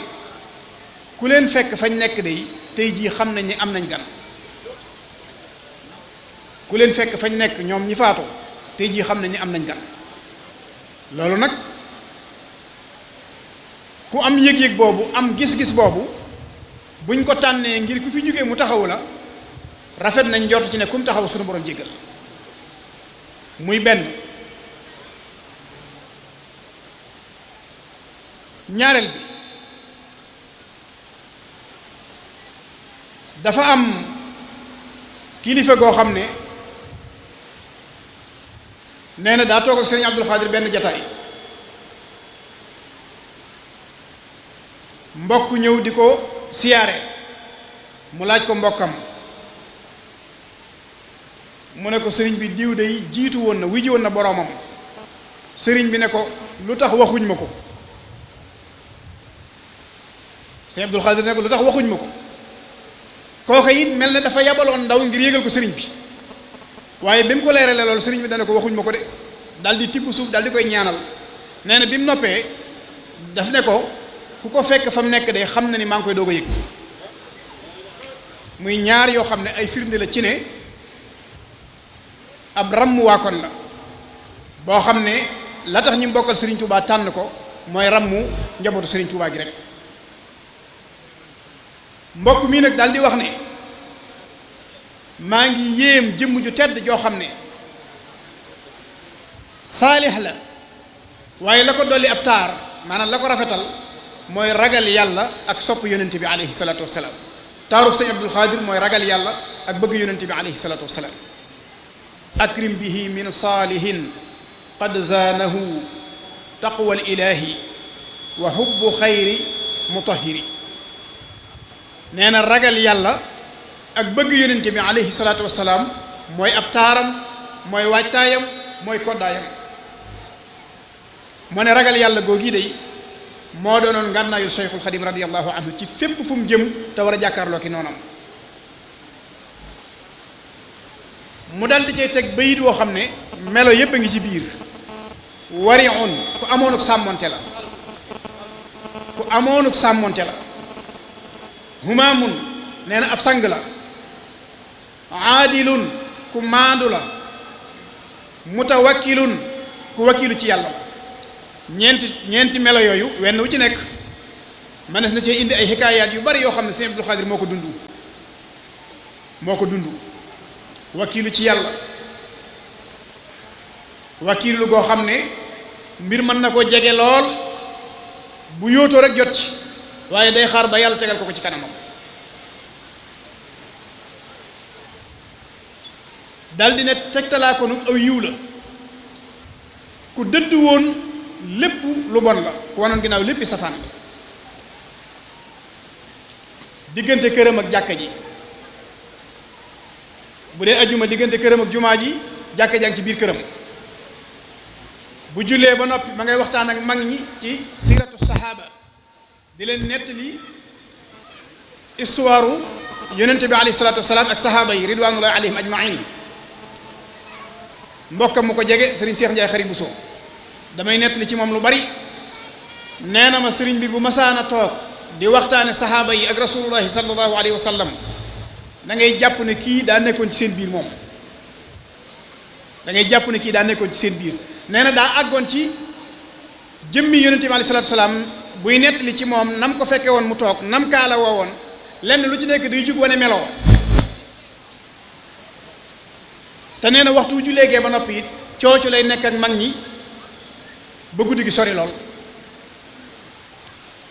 ku leen fekk fañ nekk day tey jii xam nañ ni am nañ gan ku leen fekk fañ nekk ñoom ñi faatu tey jii xam nañ ni am nañ gan loolu nag ku am yëg-yëg boobu am gis-gis boobu buñ ko tànnee ngir ku fi jógee mu taxawu la rafet nañ njort ci ne kum taxaw sunu borom jéggal muy benn. ñaareel bi dafa am kilifa goo xam ne nee na daa toog ak sëriñ Abdul Xaadir benn jataay mbokk ñëw di ko siyaare mu laaj ko mbokkam mu ne ko sëriñ bi diw de jiitu woon na wiji woon na boroomam sëriñ bi ne ko lu tax waxuñ ma ko sëriñ Abdul Xaadir ne ko lu tax waxuñ ma ko kooka it mel na dafa yabaloon ndaw ngir yégal ko sëriñ bi waaye bi mu ko leeralee loolu sëriñ bi dana ko waxuñ ma ko de dal di tibb suuf dal di koy ñaanal nee na bi mu noppee daf ne ko ku ko fekk fa mu nekk de xam na ni maa ngi koy doog a yëg muy ñaar yoo xam ne ay firnde la ci ne ab ràmmuwaakoon la boo xam ne la tax ñu bokkal Serigne Touba tànn ko mooy ràmmu njabootu Serigne Touba gi rek mbokk mii nag daal di wax ne maa ngi yéem jëmm ju tedd joo xam ne saalix la waaye la ko dolli ab taar maanaam la ko rafetal mooy ragal yàlla ak sopp yonent bi alayhi salaatu wasalaam taarub sëñ Abdul Xaadir mooy ragal yàlla ak bëgg yonent bi alayhi salaatu wasalaam akrim bihi min saalihin qad zaanahu taqwa ilaahi wa hubbu xayri mutahiri nee na ragal yàlla ak bëgg yonent bi alayhi salaatu wasalaam mooy ab taaram mooy waajtaayam mooy koddaayam moo ne ragal yàlla googi day moo doonoon ngànnaayu Cheikhul Xadim radiyallahu anhu ci fépp fu mu jëm te war a jàkkaarloo ki noonam mu dal di cay teg bayit woo xam ne melo yépp a ngi ci biir wariun ku amoonuk sàmmonte la ku amoonuk sàmmonte la humaamun nee na ab sang la aadilun ku maandu la mutawakkilun ku wakkilu ci yàlla ñeenti melo yooyu wenn wu ci nekk mënees na cee indi ay xikaayaat yu bari yoo xam ne sëñ Abdul Xaadir moo ko dund wakkilu ci yàlla wakkilu goo xam ne mbir mën na koo jege lool bu yóotoo rek jot ci waaye day xaar ba yàlla tegal ko ci kanamam daldi ne tegtalaa ko nu aw yiw la ku dëdd woon lépp lu bon la ku wanoon ginnaaw léppi safaan la diggante këram ak jàkka ji bu dee ajjuma diggante këram ak jumaa ji jàkka jàng ci biir këram bu jullee ba noppi ma ngay waxtaan ak mag ñi ci siiratu saxaaba di leen nettali histoire yonente bi alayhi salaatu wasalaam ak saxaaba yi ridwanullahi alayhim ajmain mbokkam mu ko jege sëriñ Cheikh Ndiaye xarit Bousso damay nettali ci moom lu bari nee na ma sëriñ bi bu masaana toog di waxtaane saxaaba yi ak rasulullahi sallallahu alayhi wa sallam da ngay jàpp ne kii daa nekkoon ci seen biir moom da ngay jàpp ne kii daa nekkoon ci seen biir nee na daa àggoon ci jëmmi yonente bi alayhi salaatu wasalaam buy nettali ci moom nam ko fekke woon mu toog nam kaala woo woon lenn lu ci nekk day jug wane meloo te nee na waxtu ju léegee ba noppi it coocu lay nekk ak mag ñi ba guddi gi sori lool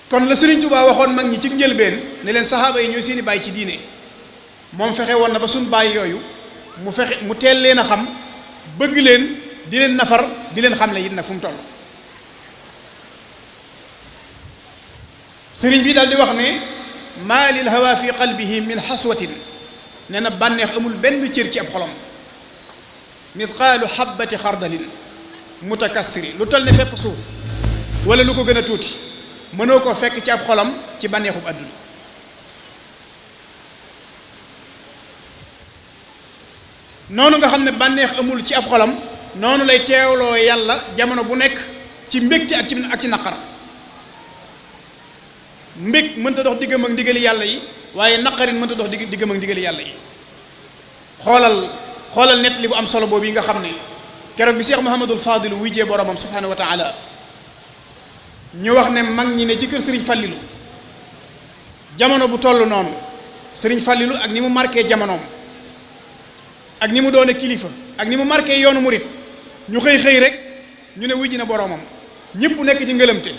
kon la Sëriñ Tuubaa waxoon mag ñi ci njëlbeen ne leen saxaaba yi ñooy seeni baay ci diine moom fexe woon na ba suñ baay yooyu mu teel leen a xam bëgg leen di leen nafar di leen xamle it nag fu mu toll sëriñ bi daal di wax ne maa lil hawa fi qalbihi min xaswatin nee na bànneex amul benn cër ci ab xolam midqaalu xabbati xardalin mutakassiri lu toll ne fépp suuf wala lu ko gën a tuuti mënoo ko fekk ci ab xolam ci bànneexub àdduna noonu nga xam ne bànneex amul ci ab xolam noonu lay teewloo yàlla jamono bu nekk ci mbégte ak ci naqar mbég mënta dox diggam ak ndigali yàlla yi waaye naqarin mënta dox diggam ak ndigali yàlla yi xoolal nettali bu am solo boobu yi nga xam ne keroog bi Cheikh Mouhamadul Fadilu wujjee boromam subhanahu wa taala ñu wax ne mag ñi ne ci kër Serigne Fallilou jamono bu toll noonu Serigne Fallilou ak ni mu marqué jamonoom ak ni mu doone kilifa ak ni mu marqué yoonu murit ñu xëy rek ñu ne wujji na boromam ñëpp nekk ci ngëlëmte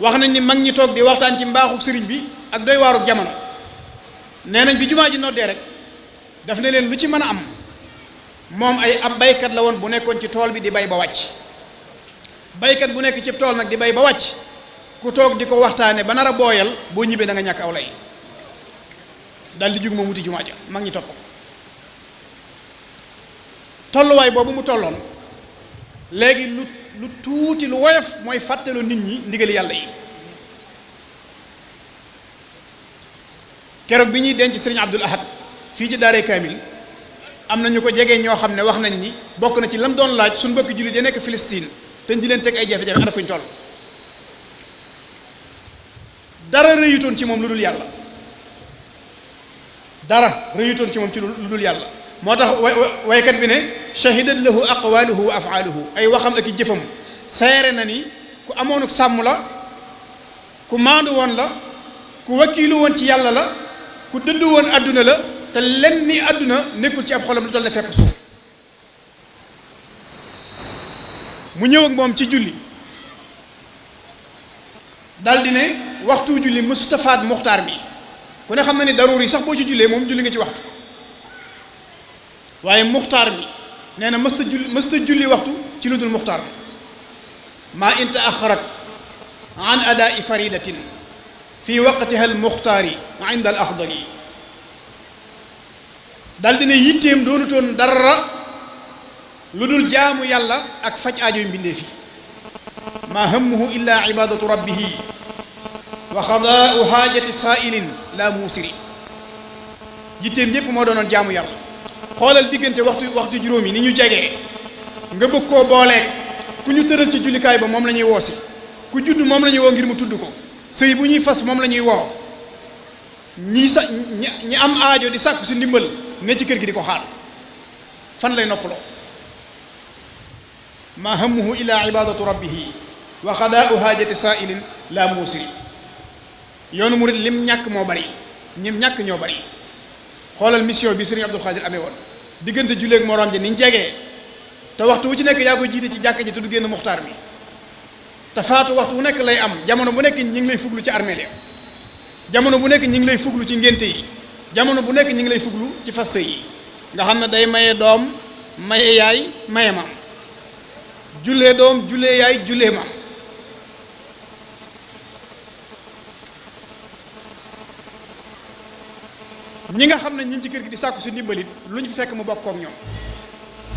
wax nañ ni mag ñi toog di waxtaan ci mbaaxu sëriñ bi ak doy waaruk jamono nee nañ bi jumaa ji noddee rek daf ne leen lu ci mën a am moom ab baykat la woon bu nekkoon ci tool bi di bay ba wàcc baykat bu nekk ci tool nag di bay ba wàcc ku toog di ko waxtaane ba nar a booyal boo ñibbee da nga ñàkk aw lay dal di jug moom wuti jumaa ja mag ñi topp ko tolluwaay boobu mu tolloon léegi lu tuuti lu woyof mooy fàttaloo nit ñi ndigal yàlla yi keroog bi ñuy denc sëriñ Abdul Ahad fii ci daaree Kaamil am na ñu ko jegee ñoo xam ne wax nañ ni bokk na ci lam doon laaj suñu mbokki jullit ya nekk Palestine te di leen teg ay jafe-jafe ana fuñ toll dara rëyutoon ci moom lu dul yàlla dara rëyutoon ci moom ci lu dul yàlla moo tax waykat bi ne shahidat lahu aqwaluhu wa afaaluhu ay waxam ak i jëfam seere na ni ku amoon ak sàmm la ku maandu woon la ku wakkiilu woon ci yàlla la ku dëddu woon àdduna la te lenn ni àdduna nekkul ci ab xolam lu toll ne fepp suuf mu ñëw ak moom ci julli daldi ne waxtu julli mustafaat muxtaar mi ku ne xam na ni daruur yi sax boo ci jullee moom julli nga ci waxtu waaye muxtaar mi nee na mësta julli waxtu ci lu dul muxtaar mi maa in taaxarat an adaai faridatin fi waqtiha al muxtaari inda al axdari daldi ne yitteem doonutoon dara lu dul jaamu yàlla ak faj aajo yu mbindee fi maa hammuhu illa ibadatu rabbihi wa xadaau xaajati saailin la muusiri yitteem yépp moo doonoon jaamu yàlla xoolal diggante waxtu juróom yi ni ñu jegee nga bëgg koo booleeg ku ñu tëral ci jullikaay ba moom la ñuy woosi ku judd moom la ñuy woo ngir mu tudd ko sëy bu ñuy fas moom la ñuy woo ñi am aajo di sàkku si ndimbal ne ci kër gi di ko xaar fan lay noppaloo ma hammuhu illa ibadatu rabbihi wa xadaau haajati saailin la muusiri yoonu murid lim ñàkk moo bari ñim ñàkk ñoo bari xoolal mission bi sëriñ Abdul Xaadir amee woon diggante julleeg moroom ji niñ jegee te waxtu wu ci nekk yaa koy jiite ci jàkk ji te du génn muxtaar mi te faatu waxtu wu nekk lay am jamono bu nekk ñi ngi lay fuglu ci armeel ya jamono bu nekk ñi ngi lay fuglu ci ngénte yi jamono bu nekk ñi ngi lay fuglu ci fas sëy yi nga xam ne day maye doom maye yaay maye maam jullee doom jullee yaay jullee maam ñi nga xam ne ñi ci kër gi di sàkku si ndimbalit lu ñu fi fekk mu bokk ak ñoom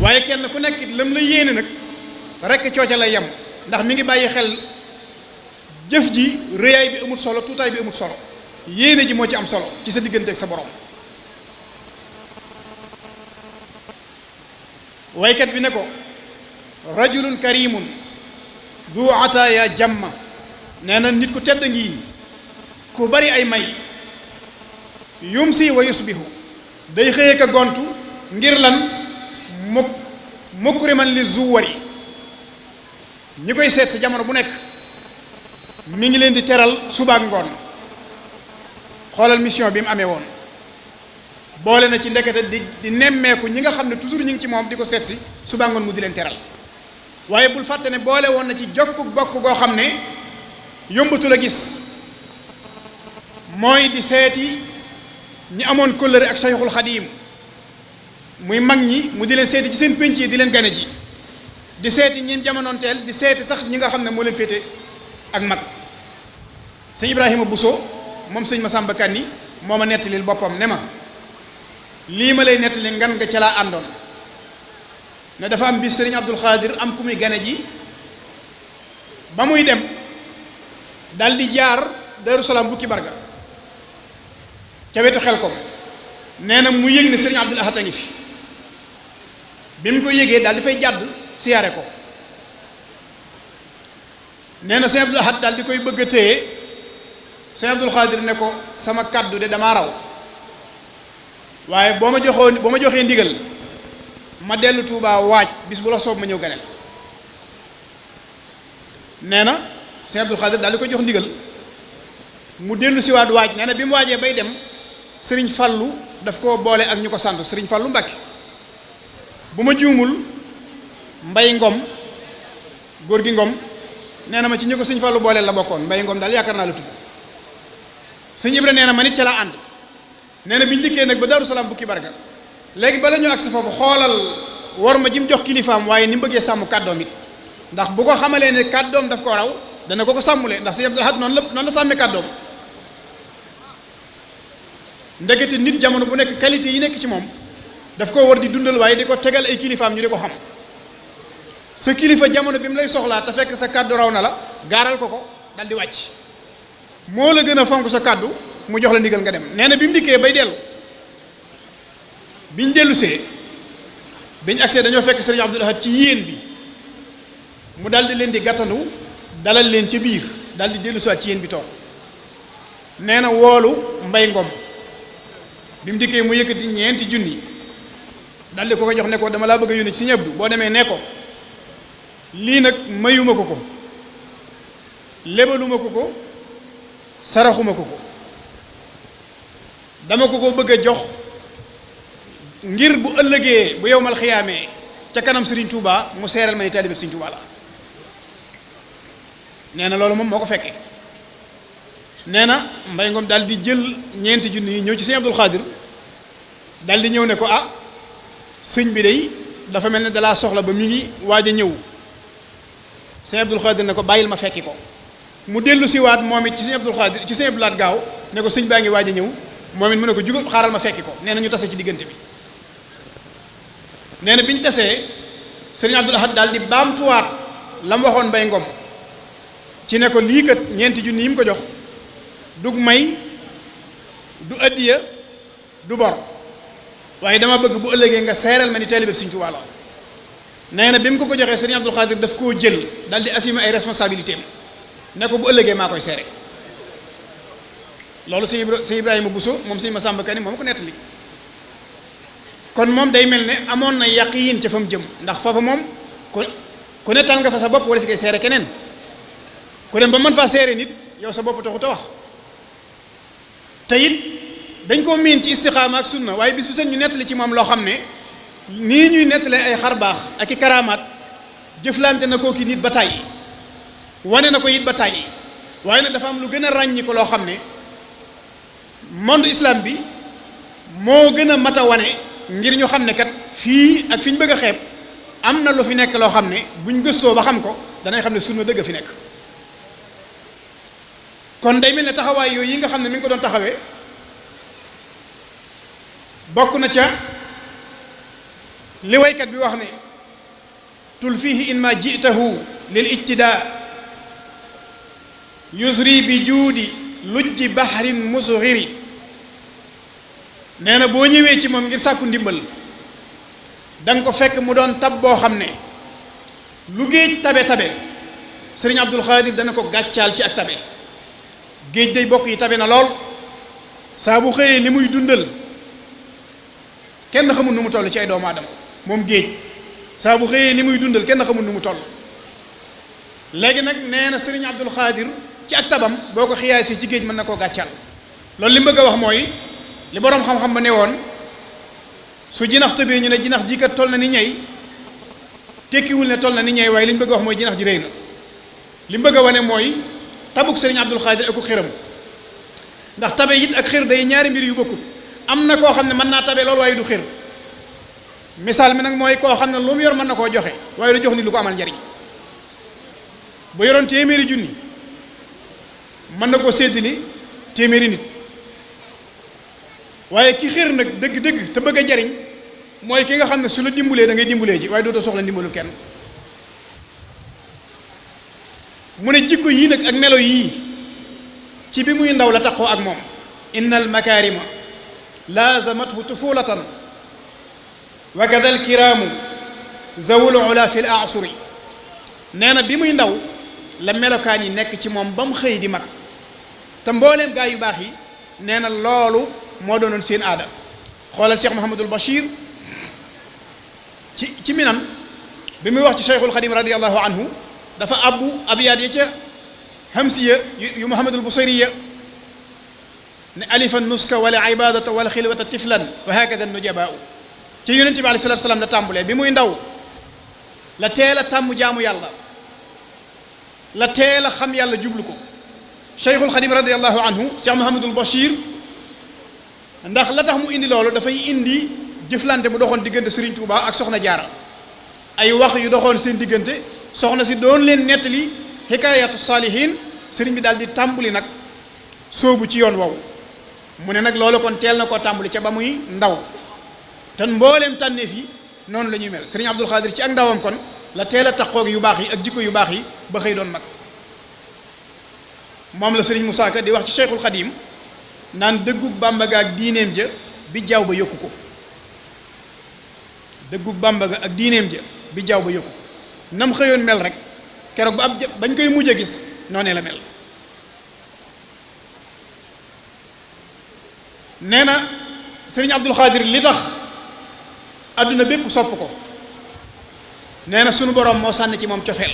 waaye kenn ku nekk lam la yéene nag rekk cooca lay yem ndax mi ngi bàyyi xel jëf ji rëyaay bi amul solo tuutaay bi amul solo yéene ji moo ci am solo ci sa diggante ak sa borom waykat bi ne ko rajulun karimun du ataaya jamma nee na nit ku tedd ngi ku bari ay may yumsi wa yusbihu day xëye ka gontu ngir lan mukriman li zuwari ñi koy seet si jamono bu nekk mi ngi leen di teral suba ak ngoon xoolal mission bi mu amee woon boole na ci ndekete di nemmeeku ñi nga xam ne toujours ñu ngi ci moom di ko seet si suba ngoon mu di leen teral waaye bul fàtte ne boole woon na ci jokk bokk goo xam ne yombatul a gis mooy di seeti ñi amoon kóllëre ak Sayxul Xadiim muy mag ñi mu di leen seeti ci seen pénc yi di leen gane ji di seeti ñin jamonoon teel di seeti sax ñi nga xam ne moo leen féete ak mag sëñ Ibrahima Bousso moom sëñ Masamba Kanni moo ma nettalil boppam ne ma lii ma lay nettali ngan nga ca laa àndoon ne dafa am bis sëriñ Abdul Xaadir am ku muy gane ji ba muy dem dal di jaar Daaru Salaam bukki barga ca wetu xel ko nee na mu yëg ne sëriñ Abdul Ahad a ngi fi bi mu ko yëgee daal di fay jàdd siyaare ko nee na sëriñ Abdul Ahad daal di koy bëgg a téye sëriñ Abdul Xaadir ne ko sama kàddu de damaa raw waaye boo ma joxee ndigal ma dellu Touba waaj bis bu la soob ma ñëw gane la nee na sëñ Abdul Xaadir daal di ko jox ndigal mu dellu si waat waaj nee na bi mu waajee bay dem sëriñ Fallu daf koo boole ak ñu ko sant sëriñ Fallu Mbàkke bu ma juumul Mbay Ngom góor gi Ngom nee na ma ci ñu ko sëñ Fallu booleel la bokkoon Mbay Ngom daal yaakaar naa la tudd sëñ Ibra nee na ma nit ca la ànd nee na bi ñu dikkee nag ba Daaru Salaam bukki barga léegi bala ñu agsi foofu xoolal war ma ji mu jox kilifaam waaye ni mu bëggee sàmm kàddoom it ndax bu ko xamalee ne kàddoom daf ko raw dana ko sàmmulee ndax sëñ Abdul Ahad noonu la sàmmee kàddoom ndekete nit jamono bu nekk qualité yi nekk ci moom daf koo war di dundal waaye di ko tegal ay kilifaam ñu di ko xam sa kilifa jamono bi mu lay soxlaa te fekk sa kàddu raw na la gaaral ko dal di wàcc moo la gën a fonk sa kàddu mu jox la ndigal nga dem nee na bi mu dikkee bay dellu biñ dellusee biñ agsee dañoo fekk sëriñ Abdul Ahad ci yéen bi mu dal di leen di gàttandu dalal leen ci biir dal di dellusiwaat ci yéen bi toog nee na woolu Mbay Ngom bi mu dikkee mu yëkkati ñeenti junni dal di ko jox ne ko dama laa bëgg a yónni ci Sëriñ Abdu boo demee ne ko lii nag mayuma ko lebaluma ko saraxuma ko dama ko bëgg a jox ngir bu ëllëgee bu yowmal xiyaamee ca kanam Serigne Touba mu seeral ma ni taalibe Serigne Touba la nee na loolu moom moo ko fekkee nee na Mbay Ngom daal di jël ñeenti junni yi ñëw ci sëñ Abdul Xaadir daal di ñëw ne ko ah sëñ bi day dafa mel ne dalaa soxla ba mi ngi waaj a ñëw sëñ Abdul Xaadir ne ko bàyyil ma fekki ko mu dellu siwaat moom it ci sëñ Abdul Xaadir ci sëñ Abdul Ahad gaaw ne ko sëñ baa ngi waaj a ñëw moom it mu ne ko jugal xaaral ma fekki ko nee na ñu tase ci diggante bi nee na bi ñu tasee sëriñ Abdul Ahad daal di baamtuwaat la mu waxoon Mbay Ngom ci ne ko lii kat ñeenti junni yi mu ko jox dug may du addiya du bor waaye dama bëgg bu ëllëgee nga seeral ma ni taalibe Sëriñ Tuubaa la nee na bi mu ko joxee sëriñ Abdul Xaadir daf koo jël daal di assumer ay responsabilités am ne ko bu ëllëgee maa koy seere loolu sëñ Ibrahima Bousso moom sëñ Masamba Kani moom ko nettali kon moom day mel ne amoon na yaqiin ca fa mu jëm ndax foofa moom ku ne tal nga fa sa bopp wala si koy seere keneen ku dem ba mën faa seere nit yow sa bopp taxut a wax te it dañ koo miin ci istixaama ak sunna waaye bis bu seen ñu nettali ci moom loo xam ne nii ñuy nettalee ay xar baax ak i karaamaat jëflante na koo ki nit ba tàyyi wane na ko it ba tàyyi waaye nag dafa am lu gën a ràññi ko loo xam ne monde islam bi moo gën a mat a wane ngir ñu xam ne kat fii ak fi ñu bëgg a xeeb am na lu fi nekk loo xam ne buñ gëstoo ba xam ko danañ xam ne sunna dëgg fi nekk kon day mel ne taxawaay yooyu yi nga xam ne mi ngi ko doon taxawee bokk na ca li waykat bi wax ne tul fiihi in ma jitahu lil ijtidaa yusri bi juudi lujji bahrin musghiri nee na boo ñëwee ci moom ngir sàkku ndimbal da nga ko fekk mu doon tab boo xam ne lu géej tabe sëriñ Abdul Xaadir dana ko gàccaal ci ak tabe géej day bokk yi tabe na lool saa bu xëyee li muy dundal kenn xamul nu mu toll ci ay doomu aadama moom géej saa bu xëyee li muy dundal kenn xamul nu mu toll léegi nag nee na sëriñ Abdul Xaadir ci ak tabam boo ko xiyaasee ci géej mën na koo gàccaal loolu li mu bëgg a wax mooy li boroom xam-xam ba ne woon su jinax tëbee ñu ne jinax ji kat toll na ni ñey tekkiwul ne toll na ni ñey waaye li ñu bëgg a wax mooy jinax ji rëy na li mu bëgg a wane mooy tabuk sëriñ Abdul Xaadir ak xëram ndax tabe it ak xër day ñaari mbir yu bokkut am na koo xam ne mën naa tabe loolu waaye du xër misaal mi nag mooy koo xam ne lu mu yor mën na koo joxe waaye du jox nit lu ko amal njariñ bu yoroon téeméeri junni mën na koo séddali téeméeri nit waaye ki xër nag dëgg-dëgg te bëgg a jariñ mooy ki nga xam ne su la dimbulee da ngay dimbulee ji waaye dootoo soxla ndimbalul kenn mu ne jikko yii nag ak melo yii ci bi muy ndaw la taqoo ak moom innal makaarima laazamathu tufulatan wa kada al kiraamu zawul ula fi l asuri nee na bi muy ndaw la melokaan yi nekk ci moom ba mu xëy di mag te mbooleem gaa yu baax yi nee na loolu moo doonoon seen aada xoolal Cheikh Mouhamadul Bachir ci Minan bi muy wax ci Cheikhul Xadim radiyallahu anhu dafa abbu abyaat ya ca hamsiya yu Muhammadul Busayriya ne alifan nuska wala ibadata wala xilwata tiflan wa hakada nujabaau ci yonente bi alayhi salatu salaam la tàmbulee bi muy ndaw la teel a tàmm jaamu yàlla la teel a xam yàlla jublu ko Cheikhul Xadim radiyallahu anhu Cheikh Mouhamadul Bachir ndax la tax mu indi loolu dafay indi jëflante bu doxoon diggante Serigne Touba ak Soxna Jaara ay wax yu doxoon seen diggante soxna si doon leen nettali hikaayatu saalihiin Serigne bi daal di tàmbuli nag sóobu ci yoon woowu mu ne nag loolu kon teel na koo tàmbuli ca ba muy ndaw te mbooleem tànneef yi noonu la ñuy mel Serigne Abdul Xaadir ci ak ndawam kon la teel a taxoog yu baax yi ak jikko yu baax yi ba xëy doon mag moom la Serigne Moussa Ka di wax ci Cheikhul Xadim naan dëggug Bàmba ga ak diineem ja bi jaww ba yokku ko dëggug Bàmba ga ak diineem ja bi jaww ba yokku ko nam xëyoon mel rek keroog ba bañ koy mujj a gis noonee la mel nee na Serigne Abdul Xaadir li tax àdduna bépp sopp ko nee na sunu borom moo sànni ci moom cofeel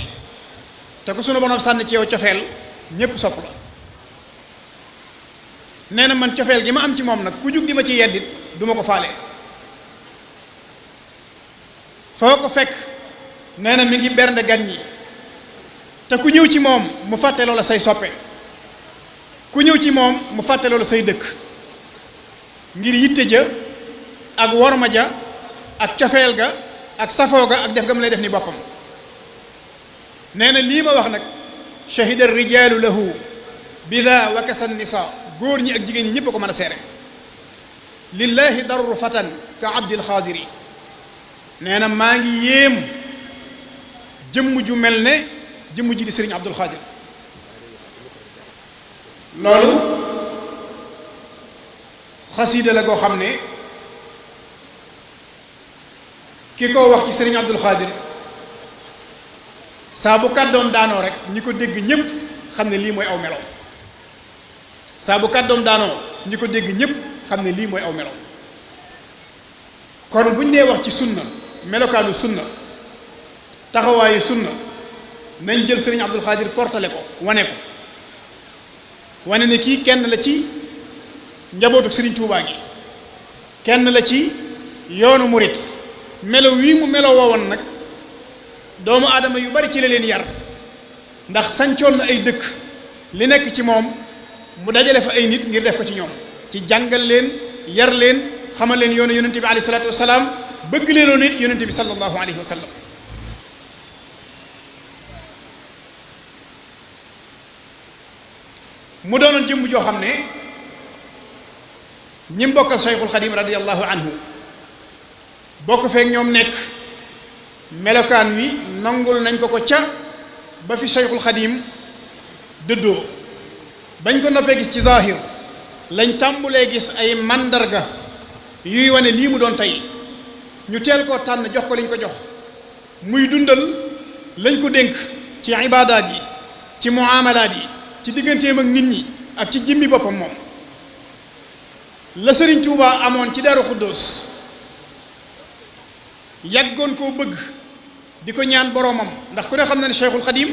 te ku sunu borom sànni ci yow cofeel ñépp sopp la nee na man cofeel gi ma am ci moom nag ku jug di ma ci yeddit du ma ko faale foo ko fekk nee na mi ngi bernde gan ñi te ku ñëw ci moom mu fàtte loola say soppe ku ñëw ci moom mu fàtte loola say dëkk ngir yitte ja ak worma ja ak cofeel ga ak safoo ga ak def ga mu lay def ni boppam nee na lii ma wax nag shahida rijaalu lahu bida wa kasan nisa góor ñi ak jigéen ñi ñëpp a ko mën a seere lillahi darru fatan ka abdil xaadiri nee na maa ngi yéem jëmm ju mel ne jëmm ji di sëriñ Abdul Xaadir loolu xasiida la goo xam ne ki ko wax ci sëriñ Abdul Xaadir saa bu kàddoom daanoo rek ñi ko dégg ñëpp xam ne lii mooy aw melow saa bu kàddoom daanoo ñi ko dégg ñëpp xam ne lii mooy aw melow kon buñ dee wax ci sunna melokaanu sunna taxawaayu sunna nañ jël sëriñ Abdul Xaadir portale ko wane ne kii kenn la ci njabootu sëriñ Tuubaa gi kenn la ci yoonu murit melo wii mu melo woowoon nag doomu aadama yu bari ci la leen yar ndax sancoon na ay dëkk li nekk ci moom mu dajale fa ay nit ngir def ko ci ñoom ci jàngal leen yar leen xamal leen yoonu yonente bi alayhi salaatu wasalaam bëgg leeloo nit yonente bi sallallahu alayhi wa sallam mu doonoon jëmm joo xam ne ñi mbokkal Cheikhul Xadim radiyallahu anhu bokk feek ñoom nekk melokaan wi nangul nañ ko ca ba fi Cheikhul Xadim dëddoo bañ ko noppee gis ci zahir lañ tàmbulee gis ay mandarga yuy wane lii mu doon tey ñu teel koo tànn jox ko liñ ko jox muy dundal lañ ko dénk ci ibaadaat yi ci muamalaat yi ci digganteem ak nit ñi ak ci jimmi boppam moom la Sëriñ Tuubaa amoon ci Daaru Xuddoos yàggoon koo bëgg di ko ñaan boroomam ndax ku ne xam na ne Cheikhul Xadim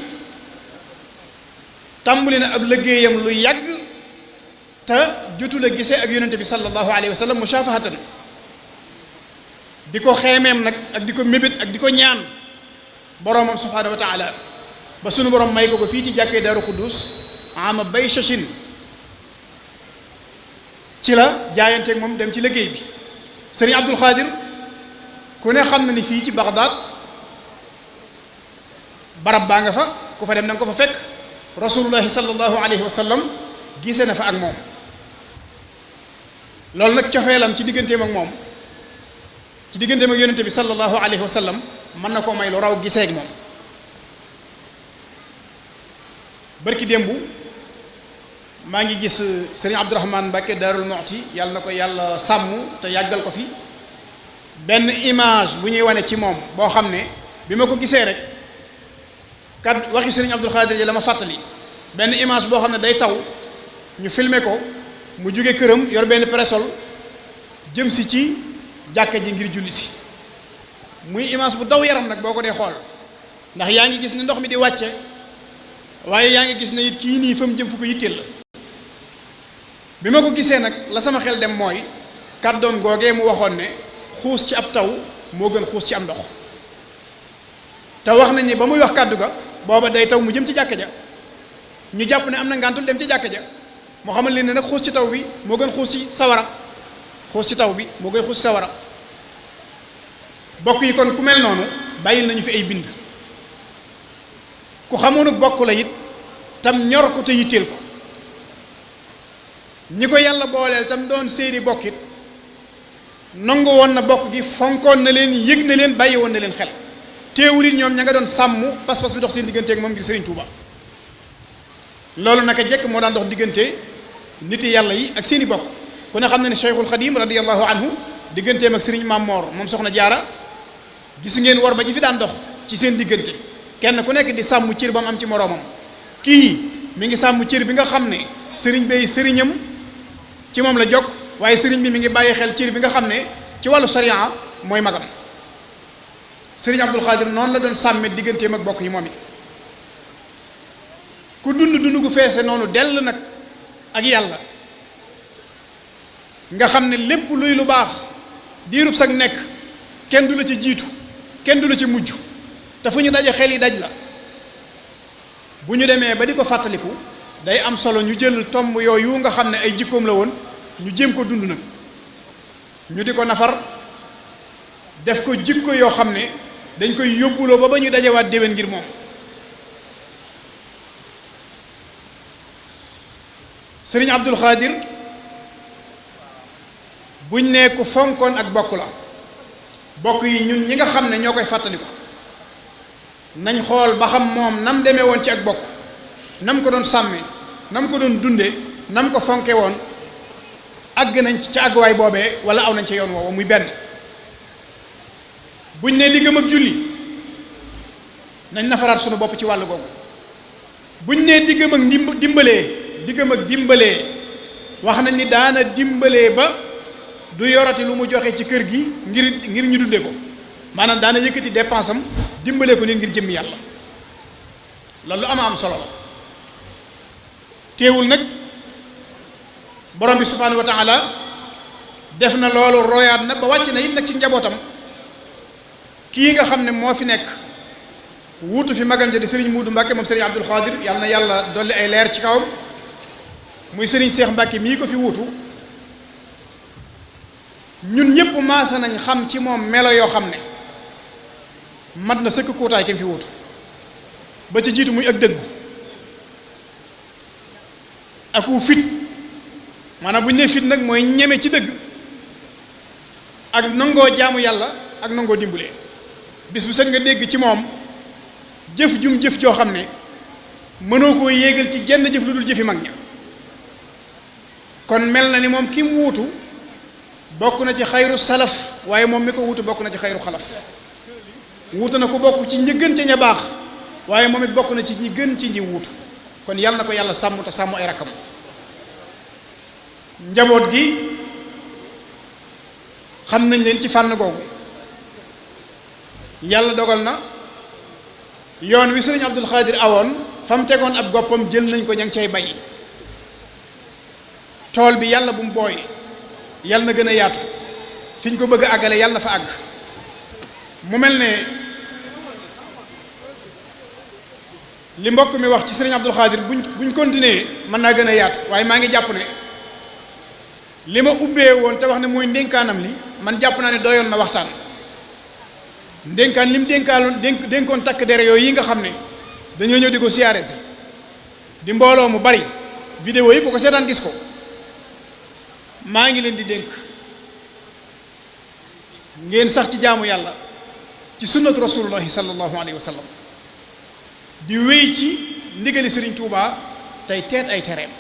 tàmbali na ab liggéeyam lu yàgg te jotul a gisee ak yonente bi sallallahu alayhi wa sallam mushafahatan di ko xeemeem nag ak di ko mébét ak di ko ñaan boroomam subhaanahu wa taala ba sunu borom may ko fii ci jàkkee Daaru Xuddus ama bay chachin ci la jaayanteeg moom dem ci liggéey bi sëriñ Abdul Xaadir ku ne xam na ni fii ci Bagdad barab baa nga fa ku fa dem na nga ko fa fekk rasulullahi sallallahu alayhi wa sallam gisee na fa ak moom loolu nag cofeelam ci digganteem ak moom ci digganteem ak yonente bi sallallahu alayhi wa sallam mën na koo may lu raw gisee ak moom barki démb maa ngi gis sëriñ Abdourahmane Mbacke Daarul Muxti yàlla na ko yàlla sàmm te yàggal ko fi benn image bu ñuy wane ci moom boo xam ne bi ma ko gisee rek kat waxi sëriñ Abdul Xaadir ji la ma fàttali benn image boo xam ne day taw ñu filmer ko mu jóge këram yor benn parasol jëm si ci jàkka ji ngir julli si muy image bu daw yaram nag boo ko dee xool ndax yaa ngi gis ne ndox mi di wàcce waaye yaa ngi gis ne it kii nii fa mu jëm fu ko yitteel la bi ma ko gisee nag la sama xel dem mooy kàddoom googee mu waxoon ne xuus ci ab taw moo gën xuus ci am ndox te wax nañ ni ba muy wax kàddu ga booba day taw mu jëm ci jàkka ja ñu jàpp ne am na ngàntul dem ci jàkka ja moo xamal leen ne nag xuus ci taw bi moo gën xuus ci sawara xuus ci taw bi moo gën xuus ci sawara bokk yi kon ku mel noonu bàyyil nañu fi ay bind ku xamoon bokk la it tam ñor ko te yitteel ko ñi ko yàlla booleel tam doon seeni bokkit nangu woon na bokk gi fonkoon na leen yëg na leen bàyyi woon na leen xel teewul it ñoom ña nga doon sàmm pas-pas bi dox seen diggante ak moom ngir Serigne Touba loolu naka jekk moo daan dox diggante nit yàlla yi ak seeni bokk ku ne xam na ne Cheikhul Khadim radiyallahu anhu digganteem ak Serigne Mamor moom soxna Jaara gis ngeen war ba ji fi daan dox ci seen diggante kenn ku nekk di sàmm cër ba mu am ci moroomam kii mi ngi sàmm cër bi nga xam ne sëriñ bay sëriñam ci moom la jokk waaye sëriñ bi mi ngi bàyyi xel cër bi nga xam ne ci wàllu sariya mooy magam sëriñ Abdul Xaadir noonu la doon sàmme digganteem ak bokk yi moom it ku dund gu feese noonu dell nag ak yàlla nga xam ne lépp luy lu baax diirub sag nekk kenn du la ci jiitu kenn du la ci mujj te fu ñu daje xel yi daj la bu ñu demee ba di ko fàttaliku day am solo ñu jël tomb yooyu nga xam ne ay jikkoom la woon ñu jéem ko dund nag ñu di ko nafar def ko jikko yoo xam ne dañ koy yóbbuloo ba ñu dajewaat déwén ngir moom sëriñ Abdul Xaadir buñ ne ku fonkoon ak bokk la bokk yi ñun ñi nga xam ne ñoo koy fàttaliku nañ xool ba xam moom nam demee woon ci ak bokk nam ko doon sàmme nam ko doon dunde nam ko fonke woon àgg nañ ci àgguwaay boobee wala aw nañ ca yoon woowu muy benn buñ ne diggam ak julli nañ nafaraat sunu bopp ci wàllu googu buñ ne diggam ak dimbalee wax nañ ni daana dimbalee ba du yorati lu mu joxe ci kër gi ngir ñu dunde ko maanaam daana yëkkati dépense am dimbalee ko nit ngir jëm yàlla loolu lu am solo la teewul nag borom bi subhaanahu wa taala def na loolu royaat na ba wàcc na it nag ci njabootam kii nga xam ne moo fi nekk wuutu fi magam ja di Serigne Muudu Mbàkke moom Serigne Abdul Xaadir yàlla na yàlla dolli ay leer ci kawam muy Serigne Cheikh Mbàkke mii ko fi wuutu ñun ñëpp maasa nañ xam ci moom melo yoo xam ne mat na sëkk kuutaay ki mu fi wuutu ba ci jiitu muy ak dëggu ak wu fit maanaam bu ñu nee fit nag mooy ñeme ci dëgg ak nangoo jaamu yàlla ak nangoo dimbulee bis bu set nga dégg ci moom jëf joo xam ne mënoo koo yéegal ci jenn jëf lu dul jëfi mag ña kon mel na ni moom ki mu wuutu bokk na ci xayru salaf waaye moom mi ko wuutu bokk na ci xayru xalaf wuutu na ko bokk ci ñi gën ca ña baax waaye moom it bokk na ci ñi gën ci ñi wuutu kon yàlla na ko yàlla sàmm te sàmm ay rakkam njaboot gi xam nañ leen ci fànn googu yàlla dogal na yoon wi sëriñ Abdul Xaadir awoon fa mu tegoon ab goppam jël nañ ko ña ngi cay bay tool bi yàlla bu mu booy yàlla na gën a yaatu fi ñu ko bëgg a àggale yàlla na fa àgg mu mel ne li mbokk mi wax ci sëriñ Abdul Xaadir buñ continuer mën naa gën a yaatu waaye maa ngi jàpp ne li ma ubbee woon te wax ne mooy ndénkaanam li man jàpp naa ne doyoon na waxtaan ndénkaan li mu dénkoon takk dere yooyu yi nga xam ne dañoo ñëw di ko siyaare si di mbooloo mu bari vidéo yi ku ko seetaan gis ko maa ngi leen di dénk ngeen sax ci jaamu yàlla ci sunnatu rasulullahi sallallahu alayhi wa sallam di wéy ci ndigali Serigne Touba tey teet ay tereem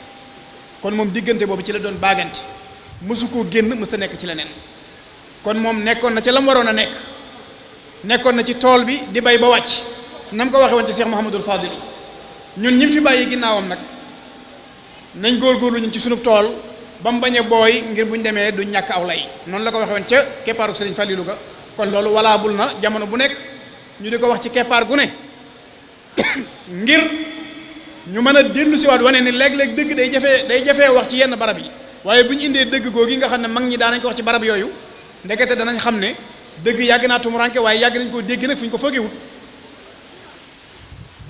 kon moom diggante boobu ci la doon baagante mësu koo génn mës ta nekk ci leneen kon moom nekkoon na ca la mu waroon a nekkoon na ci tool bi di bay ba wàcc na mu ko waxee woon ci Cheikh Mouhamadul Fadil ñun ñi fi bàyyi ginnaawam nag nañ góorgóorlu ñun ci sunub tool ba mu bañ a booy ngir bu ñu demee du ñàkk aw lay noonu la ko waxee woon ca keppaaru Serigne Fallilou ga kon loolu walaabul na jamono bu nekk ñu di ko wax ci keppaar gu ne ngir ñu mën a dellu siwaat wane ni léeg-léeg dëgg day jafee wax ci yenn barab yi waaye bu ñu indee dëgg googi nga xam ne mag ñi daanañ ko wax ci barab yooyu ndekete danañ xam ne dëgg yàgg naa tumuranke waaye yàgg nañ koo dégg nag fu ñu ko foogewut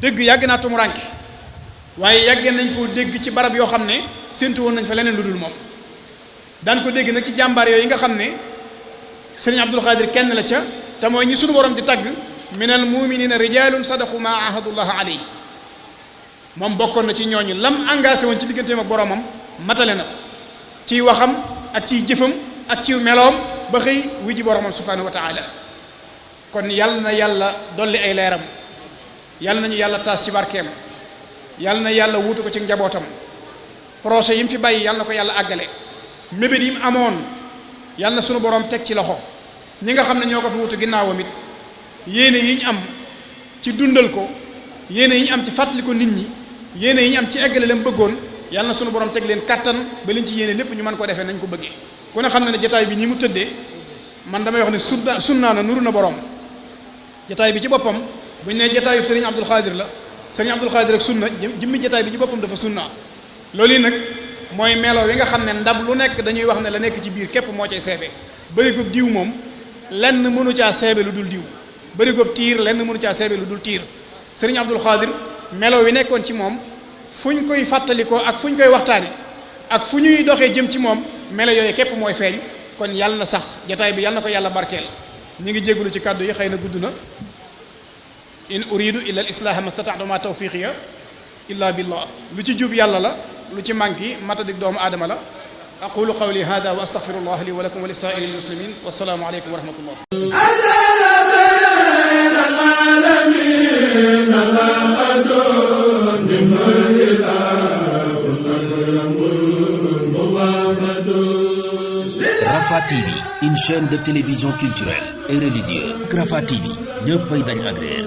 dëgg yàgg naa tumuranke waaye yàggee nañ koo dégg ci barab yoo xam ne séntu woon nañ fa leneen lu dul moom daan ko dégg nag ci jàmbaar yooyu nga xam ne sëriñ Abdul Xaadir kenn la ca te mooy ñi sunu borom di tagg minal muminina rijalun sadaqu ma ahadullah alayhi moom bokkoon na ci ñooñu lam engagé woon ci digganteem ak boromam matale na ko ciy waxam ak ciy jëfam ak ciy meloom ba xëy wi ji boromam subhanahu wa taala kon yal na yàlla dolli ay leeram yal nañu yàlla taas ci barkeem yal na yàlla wuutu ko ci njabootam projet yi mu fi bàyyi yal na ko yàlla àggale mébét yi mu amoon yal na sunu borom teg ci loxo ñi nga xam ne ñoo ko fi wutu ginnaawam it yéene yi ñu am ci dundal ko yéene yi ñu am ci fàttali ko nit ñi yéene yi ñu am ci eggale leen bëggoon yal na sunu borom teg leen kattan ba liñ ci yéene lépp ñu mën ko defee nañ ko bëggee ku ne xam na ne jataay bi ni mu tëddee man damay wax ne sunnaa na nuru na borom jataay bi ci boppam bu ñu nee jataayub sëriñ Abdul Xaadir la sëriñ Abdul Xaadir ak sunna jëmmi jataay bi ci boppam dafa sunnaa loolu yi nag mooy melo wi nga xam ne ndab lu nekk dañuy wax ne la nekk ci biir képp moo cay seebe bërigub diw moom lenn mënu caa seebe lu dul diw bërigub tiir lenn mënu caa seebe lu dul tiir sëriñ Abdul Xaadir melo wi nekkoon ci moom fu ñu koy fàttalikoo ak fu ñu koy waxtaane ak fu ñuy doxee jëm ci moom melo yooyu képp mooy feeñ kon yàlla na sax jataay bi yàlla na ko yàlla barkeel ñu ngi jégalu ci kàddu yi xëy na gudd na in uridu illa al islaha mastata'tu ma tawfiqiya illa billah lu ci jub yàlla la lu ci manki matadik doomu aadama la aqulu qawli hada wa astaghfirullah li wa lakum wa li sa'iril muslimin wa salaamu alaykum wa rahmatullah Rafah TV, une chaîne de télévision culturelle et religieuse. Rafah TV, ñëppay dañ agréer